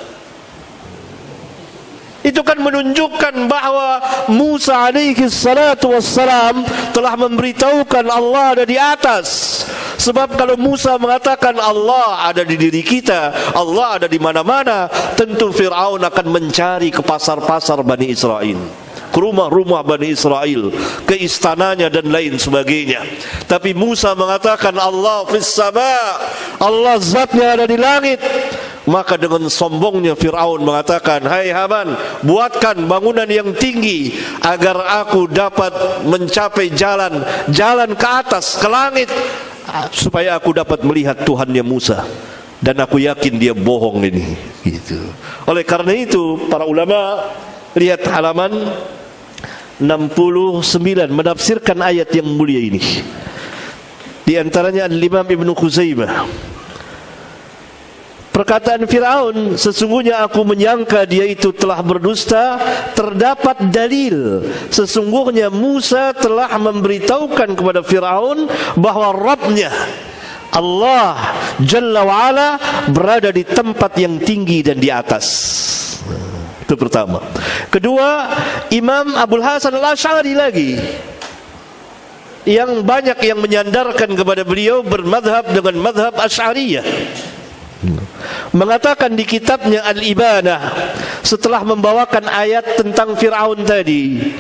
Itu kan menunjukkan bahwa Musa alaihi salatu wassalam telah memberitahukan Allah ada di atas. Sebab kalau Musa mengatakan Allah ada di diri kita, Allah ada di mana-mana, tentu Fir'aun akan mencari ke pasar-pasar Bani Israel, ke rumah-rumah Bani Israel, ke istananya dan lain sebagainya. Tapi Musa mengatakan Allah fis sama, Allah zatnya ada di langit. Maka dengan sombongnya Fir'aun mengatakan, hai Haman, buatkan bangunan yang tinggi agar aku dapat mencapai jalan ke atas, ke langit, supaya aku dapat melihat Tuhannya Musa. Dan aku yakin dia bohong ini. Gitu. Oleh karena itu para ulama, lihat halaman 69 menafsirkan ayat yang mulia ini. Di antaranya Al-Imam Ibn Khuzaimah, perkataan Fir'aun, sesungguhnya aku menyangka dia itu telah berdusta, terdapat dalil sesungguhnya Musa telah memberitahukan kepada Fir'aun bahwa Rabbnya Allah Jalla wa'ala berada di tempat yang tinggi dan di atas. Itu pertama. Kedua, Imam Abul Hasan Al-Asy'ari lagi, yang banyak yang menyandarkan kepada beliau bermadhab dengan madhab Asy'ariyah, mengatakan di kitabnya Al-Ibanah, setelah membawakan ayat tentang Fir'aun tadi,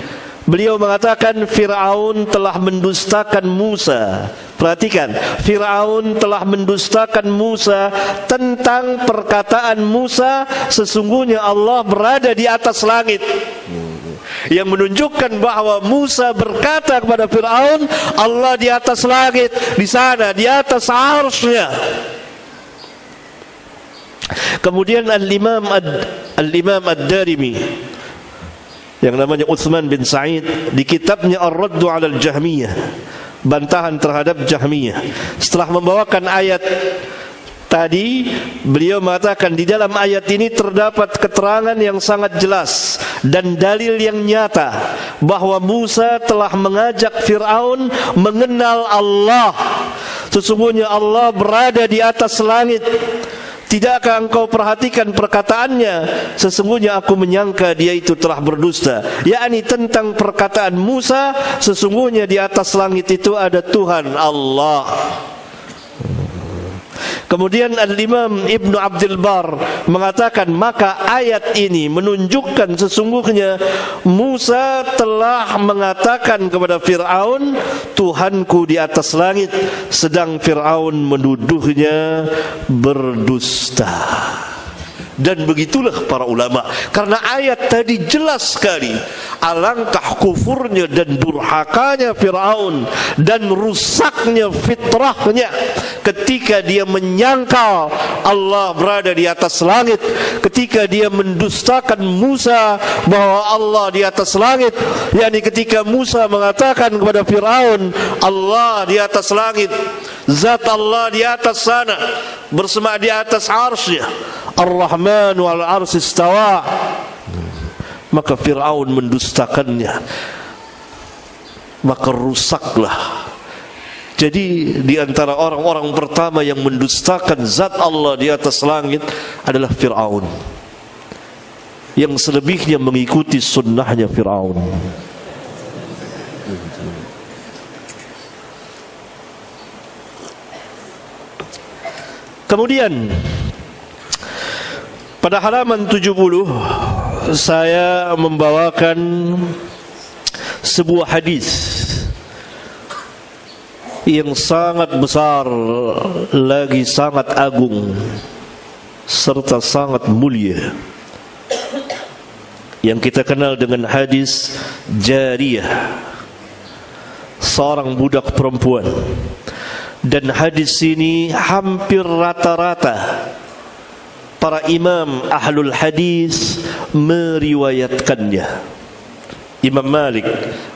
beliau mengatakan Fir'aun telah mendustakan Musa. Perhatikan, Fir'aun telah mendustakan Musa tentang perkataan Musa, sesungguhnya Allah berada di atas langit, yang menunjukkan bahwa Musa berkata kepada Fir'aun, Allah di atas langit, di sana, di atas arsy-Nya. Kemudian Al-Imam Ad-Darimi, yang namanya Uthman bin Sa'id, di kitabnya Ar-Raddu 'ala Al-Jahmiyah, bantahan terhadap Jahmiyah, setelah membawakan ayat tadi, beliau mengatakan di dalam ayat ini terdapat keterangan yang sangat jelas dan dalil yang nyata bahwa Musa telah mengajak Fir'aun mengenal Allah. Sesungguhnya Allah berada di atas langit. Tidakkah engkau perhatikan perkataannya, sesungguhnya aku menyangka dia itu telah berdusta, yakni tentang perkataan Musa, sesungguhnya di atas langit itu ada Tuhan Allah. Kemudian Al-Imam Ibn Abdul Bar mengatakan, maka ayat ini menunjukkan sesungguhnya Musa telah mengatakan kepada Fir'aun, Tuhanku di atas langit, sedang Fir'aun menuduhnya berdusta. Dan begitulah para ulama, karena ayat tadi jelas sekali alangkah kufurnya dan durhakanya Fir'aun dan rusaknya fitrahnya ketika dia menyangkal Allah berada di atas langit, ketika dia mendustakan Musa bahwa Allah di atas langit, yakni ketika Musa mengatakan kepada Fir'aun, Allah di atas langit, zat Allah di atas sana, bersama di atas arsy-Nya, Ar-Rahman wal arsy istawa, maka Fir'aun mendustakannya, maka rusaklah. Jadi di antara orang-orang pertama yang mendustakan zat Allah di atas langit adalah Fir'aun, yang selebihnya mengikuti sunnahnya Fir'aun. Kemudian pada halaman 70 saya membawakan sebuah hadis yang sangat besar, lagi sangat agung serta sangat mulia, yang kita kenal dengan hadis Jariyah, seorang budak perempuan. Dan hadis ini hampir rata-rata para imam ahlul hadis meriwayatkannya. Imam Malik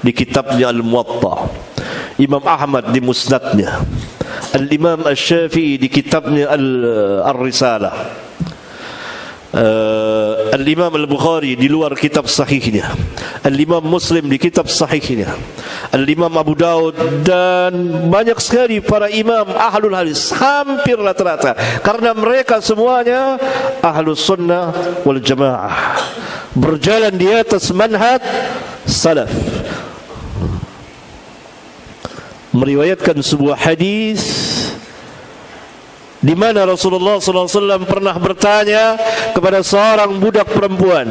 di kitabnya Al-Muwatta, Imam Ahmad di Musnadnya, Al-Imam Asy-Syafi'i di kitabnya Al-Risalah. Al-Imam Al-Bukhari di luar kitab sahihnya, Al-Imam Muslim di kitab sahihnya, Al-Imam Abu Daud, dan banyak sekali para imam ahlul hadis, hampir rata-rata, karena mereka semuanya ahlus sunnah wal jamaah, berjalan di atas manhaj salaf, meriwayatkan sebuah hadis di mana Rasulullah SAW pernah bertanya kepada seorang budak perempuan.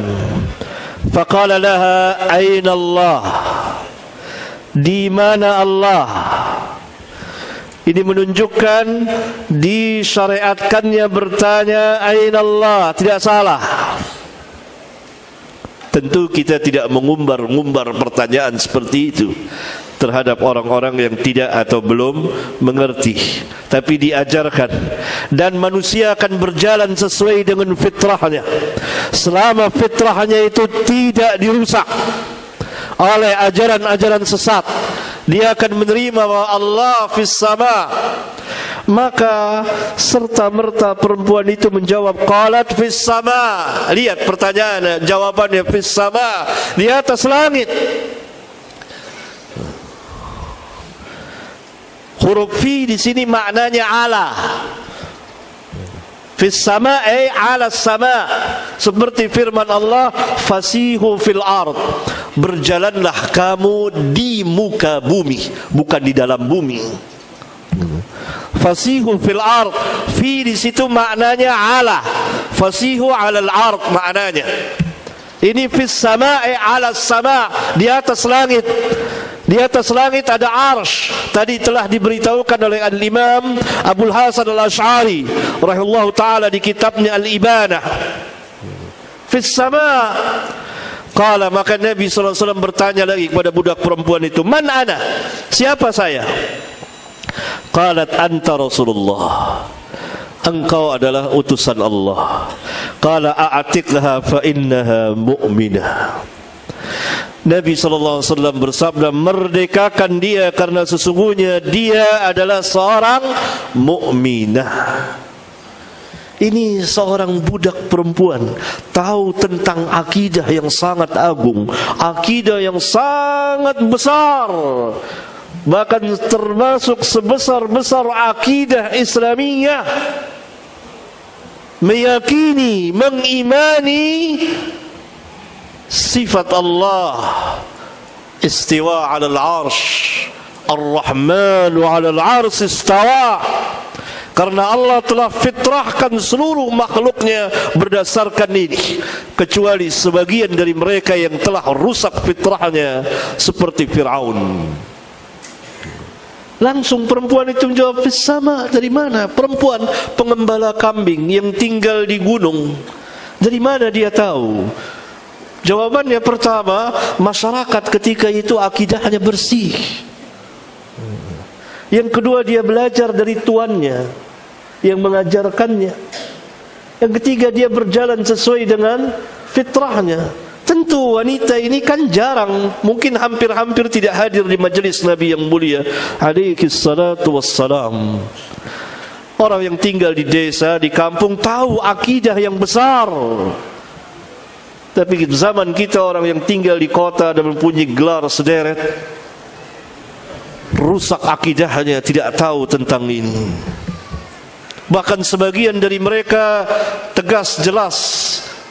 Faqala laha, aina Allah? Di mana Allah? Ini menunjukkan disyariatkannya bertanya aina Allah, tidak salah. Tentu kita tidak mengumbar-ngumbar pertanyaan seperti itu terhadap orang-orang yang tidak atau belum mengerti, tapi diajarkan, dan manusia akan berjalan sesuai dengan fitrahnya. Selama fitrahnya itu tidak dirusak oleh ajaran-ajaran sesat, dia akan menerima bahwa Allah fis sama. Maka serta-merta perempuan itu menjawab qalat fis sama. Lihat pertanyaannya, jawabannya fis sama, di atas langit. Huruf fi di sini maknanya ala. Fis sama ay ala sama. Seperti firman Allah, fasihu fil ard. Berjalanlah kamu di muka bumi, bukan di dalam bumi. Fasihu fil ard. Fi di situ maknanya ala. Fasihu alal ard maknanya. Ini fis sama ay ala sama, di atas langit. Di atas langit ada arsh. Tadi telah diberitahukan oleh Al-Imam Abul Hasan Al-Ash'ari rahimahullahu ta'ala di kitabnya Al-Ibanah. Fis sama. Qala, maka Nabi SAW bertanya lagi kepada budak perempuan itu, man ana? Siapa saya? Qalat anta Rasulullah. Engkau adalah utusan Allah. Qala a'atiqha fa innaha mu'minah. Nabi SAW bersabda, merdekakan dia karena sesungguhnya dia adalah seorang mukminah. Ini seorang budak perempuan tahu tentang akidah yang sangat agung, akidah yang sangat besar, bahkan termasuk sebesar-besar akidah Islamiyah, meyakini, mengimani sifat Allah istiwa 'alal 'arsy, Ar-Rahmanu 'alal 'arsy istawa. Karena Allah telah fitrahkan seluruh makhluknya berdasarkan ini, kecuali sebagian dari mereka yang telah rusak fitrahnya seperti Fir'aun. Langsung perempuan itu menjawab, fis sama. Dari mana? Perempuan pengembala kambing yang tinggal di gunung. Dari mana dia tahu? Jawabannya pertama, masyarakat ketika itu akidahnya bersih. Yang kedua, dia belajar dari tuannya yang mengajarkannya. Yang ketiga, dia berjalan sesuai dengan fitrahnya. Tentu wanita ini kan jarang, mungkin hampir-hampir tidak hadir di majelis Nabi yang mulia alaihi salatu wassalam. Orang yang tinggal di desa, di kampung tahu akidah yang besar. Tapi zaman kita orang yang tinggal di kota dan mempunyai gelar sederet, rusak akidahnya, tidak tahu tentang ini. Bahkan sebagian dari mereka tegas jelas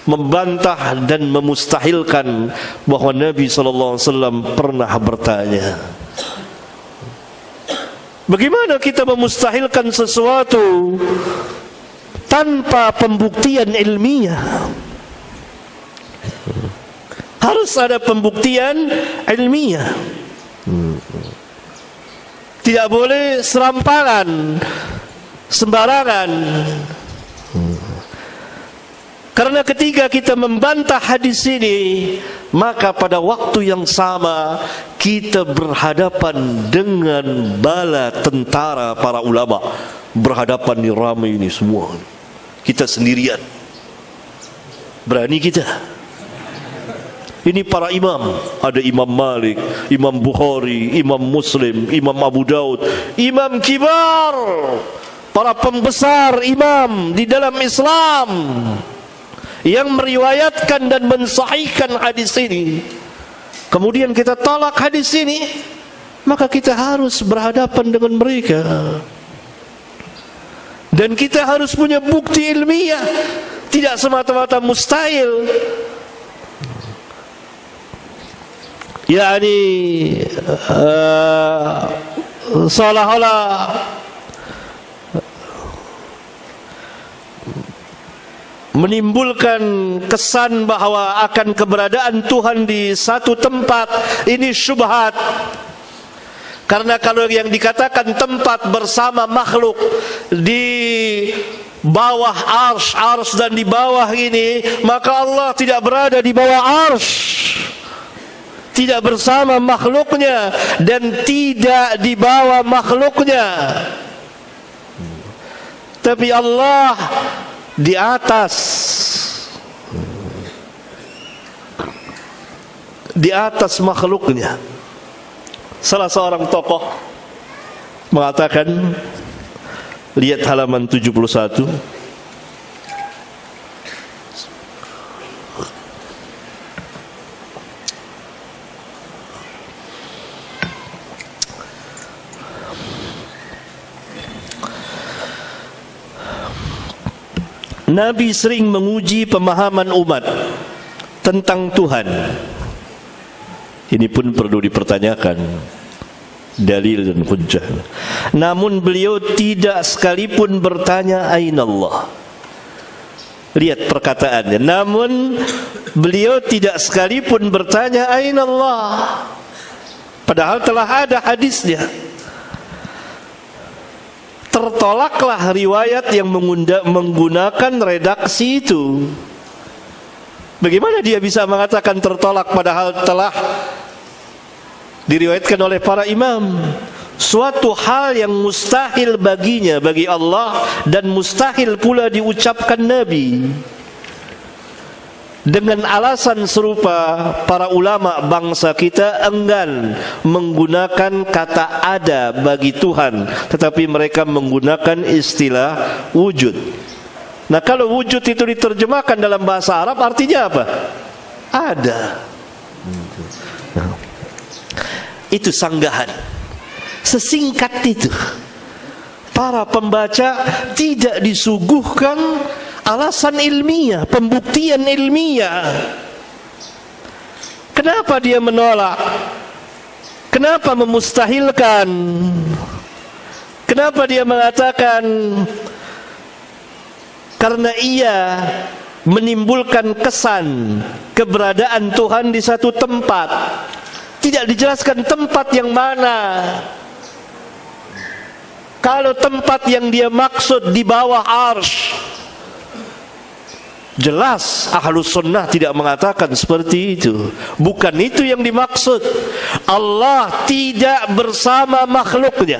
membantah dan memustahilkan bahwa Nabi SAW pernah bertanya. Bagaimana kita memustahilkan sesuatu tanpa pembuktian ilmiah? Harus ada pembuktian ilmiah. Tidak boleh serampangan, sembarangan. Karena ketika kita membantah hadis ini, maka pada waktu yang sama kita berhadapan dengan bala tentara para ulama, berhadapan di ramai ini semua. Kita sendirian. Berani kita? Ini para imam, ada Imam Malik, Imam Bukhari, Imam Muslim, Imam Abu Daud, imam kibar, para pembesar imam di dalam Islam. yang meriwayatkan dan mensahihkan hadis ini, kemudian kita tolak hadis ini, maka kita harus berhadapan dengan mereka. Dan kita harus punya bukti ilmiah, tidak semata-mata mustahil. Yani seolah-olah menimbulkan kesan bahwa akan keberadaan Tuhan di satu tempat. Ini syubhat. Karena kalau yang dikatakan tempat bersama makhluk di bawah arsy dan di bawah ini, maka Allah tidak berada di bawah arsy, tidak bersama makhluknya, dan tidak di bawah makhluknya. Tapi Allah di atas makhluknya. Salah seorang tokoh mengatakan, lihat halaman 71, Nabi sering menguji pemahaman umat tentang Tuhan. Ini pun perlu dipertanyakan dalil dan hujjah. Namun beliau tidak sekalipun bertanya aina Allah. Lihat perkataannya. Namun beliau tidak sekalipun bertanya aina Allah, padahal telah ada hadisnya. Tertolaklah riwayat yang menggunakan redaksi itu. Bagaimana dia bisa mengatakan tertolak padahal telah diriwayatkan oleh para imam? Suatu hal yang mustahil baginya, bagi Allah, dan mustahil pula diucapkan Nabi. Dengan alasan serupa, para ulama bangsa kita enggan menggunakan kata ada bagi Tuhan, tetapi mereka menggunakan istilah wujud. Nah, kalau wujud itu diterjemahkan dalam bahasa Arab, artinya apa? Ada. Nah, itu sanggahan. Sesingkat itu. Para pembaca tidak disuguhkan alasan ilmiah, pembuktian ilmiah. Kenapa dia menolak? Kenapa memustahilkan? Kenapa dia mengatakan karena ia menimbulkan kesan keberadaan Tuhan di satu tempat? Tidak dijelaskan tempat yang mana. Kalau tempat yang dia maksud di bawah arsy, jelas Ahlus Sunnah tidak mengatakan seperti itu. Bukan itu yang dimaksud. Allah tidak bersama makhluknya,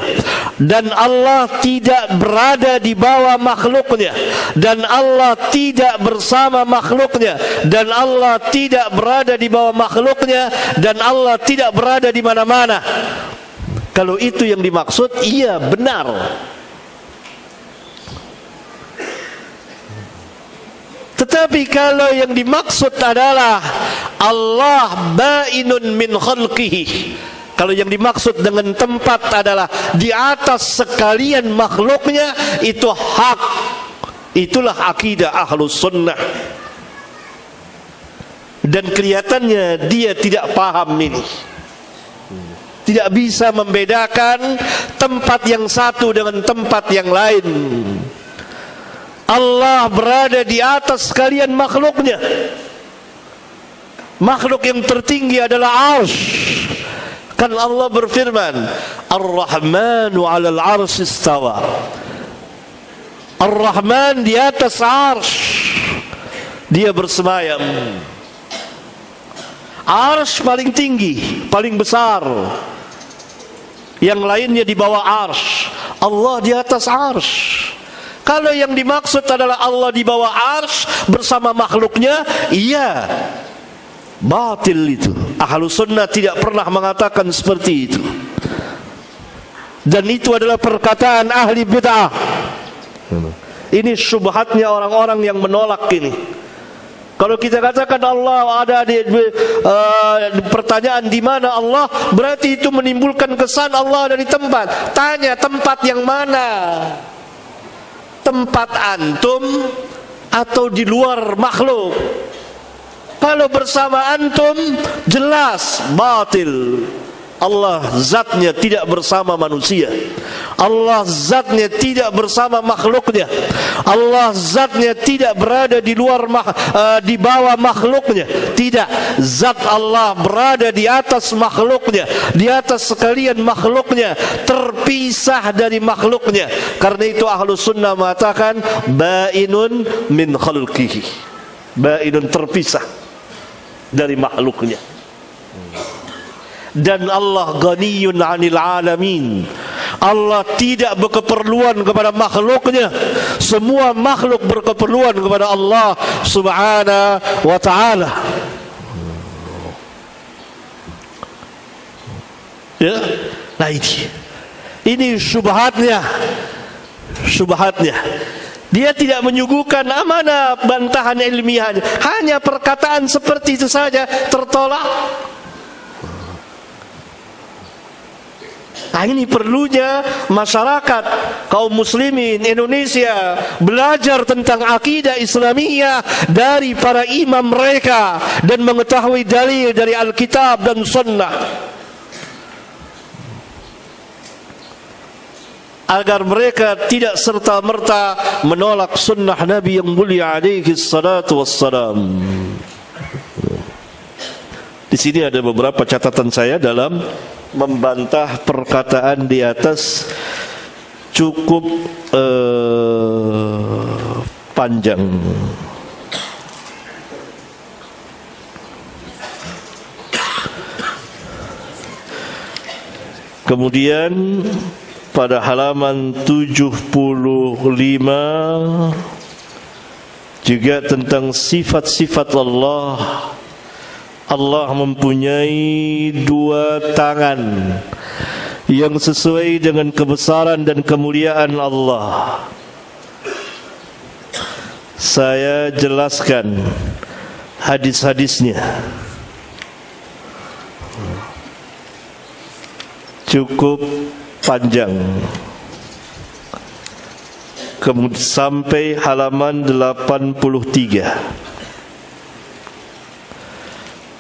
dan Allah tidak berada di bawah makhluknya, dan Allah tidak bersama makhluknya, dan Allah tidak berada di bawah makhluknya, dan Allah tidak berada di mana-mana. Kalau itu yang dimaksud, iya benar. Tetapi kalau yang dimaksud adalah Allah ba'inun min khalqihi, kalau yang dimaksud dengan tempat adalah di atas sekalian makhluknya, itu hak. Itulah akidah Ahlus Sunnah. Dan kelihatannya dia tidak paham ini. Tidak bisa membedakan tempat yang satu dengan tempat yang lain. Allah berada di atas sekalian makhluknya. Makhluk yang tertinggi adalah arsy. Kan Allah berfirman, Ar-Rahmanu 'alal 'arsy istawa. Ar-Rahman di atas arsy, dia bersemayam. Arsy paling tinggi, paling besar. Yang lainnya di bawah arsy. Allah di atas arsy. Kalau yang dimaksud adalah Allah di bawah arsy bersama makhluknya, iya, batil itu. Ahlus Sunnah tidak pernah mengatakan seperti itu. Dan itu adalah perkataan ahli bid'ah. Ini syubhatnya orang-orang yang menolak ini. Kalau kita katakan Allah ada di pertanyaan di mana Allah, berarti itu menimbulkan kesan Allah ada di tempat. Tanya tempat yang mana? Tempat antum atau di luar makhluk? Kalau bersama antum jelas batil. Allah zatnya tidak bersama manusia. Allah zatnya tidak bersama makhluknya. Allah zatnya tidak berada di luar di bawah makhluknya. Tidak. Zat Allah berada di atas makhluknya, di atas sekalian makhluknya, terpisah dari makhluknya. Karena itu ahlu sunnah mengatakan bainun min khalqihi. Bainun, terpisah dari makhluknya. Dan Allah ghaniyun 'anil 'alamin. Allah tidak berkeperluan kepada makhluknya. Semua makhluk berkeperluan kepada Allah Subhanahu wa ta'ala. Ya, nah ini syubhatnya. Syubhatnya. Dia tidak menyuguhkan mana bantahan ilmiahnya, hanya perkataan seperti itu saja tertolak. Nah, ini perlunya masyarakat kaum muslimin Indonesia belajar tentang akidah Islamiyah dari para imam mereka dan mengetahui dalil dari Alkitab dan Sunnah, agar mereka tidak serta-merta menolak sunnah Nabi yang mulia alaihi salatu wassalam. Di sini ada beberapa catatan saya dalam membantah perkataan di atas, cukup panjang. Kemudian pada halaman 75 juga tentang sifat-sifat Allah. Allah mempunyai dua tangan yang sesuai dengan kebesaran dan kemuliaan Allah. Saya jelaskan hadis-hadisnya, cukup panjang. Kemudian sampai halaman 83.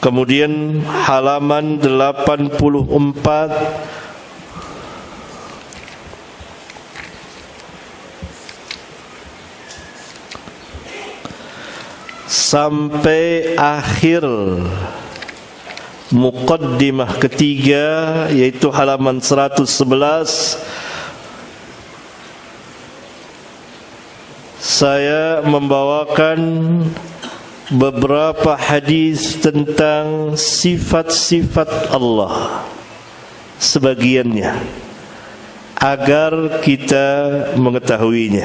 Kemudian halaman 84 sampai akhir muqaddimah ketiga, yaitu halaman 111. Saya membawakan beberapa hadis tentang sifat-sifat Allah, sebagiannya, agar kita mengetahuinya.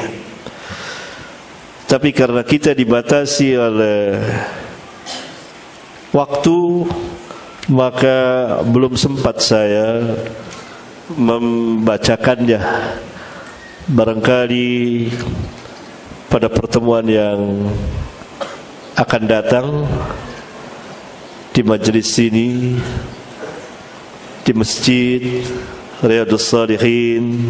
Tapi karena kita dibatasi oleh waktu, maka belum sempat saya membacakannya. Barangkali pada pertemuan yang akan datang di majelis ini, di Masjid Riyadhus Shalihin,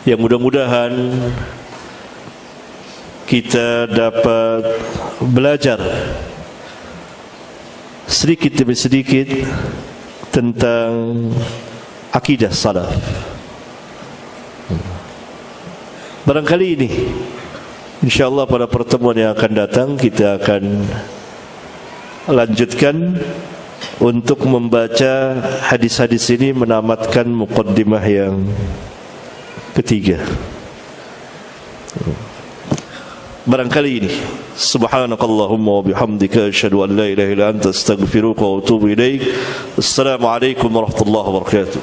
yang mudah-mudahan kita dapat belajar sedikit demi sedikit tentang akidah salaf. Barangkali ini InsyaAllah pada pertemuan yang akan datang kita akan lanjutkan untuk membaca hadis-hadis ini, menamatkan muqaddimah yang ketiga. Barangkali ini. Subhanakallahumma wa bihamdika asyhadu an la ilaha illa anta astaghfiruka wa atubu ilaik. Assalamualaikum warahmatullahi wabarakatuh.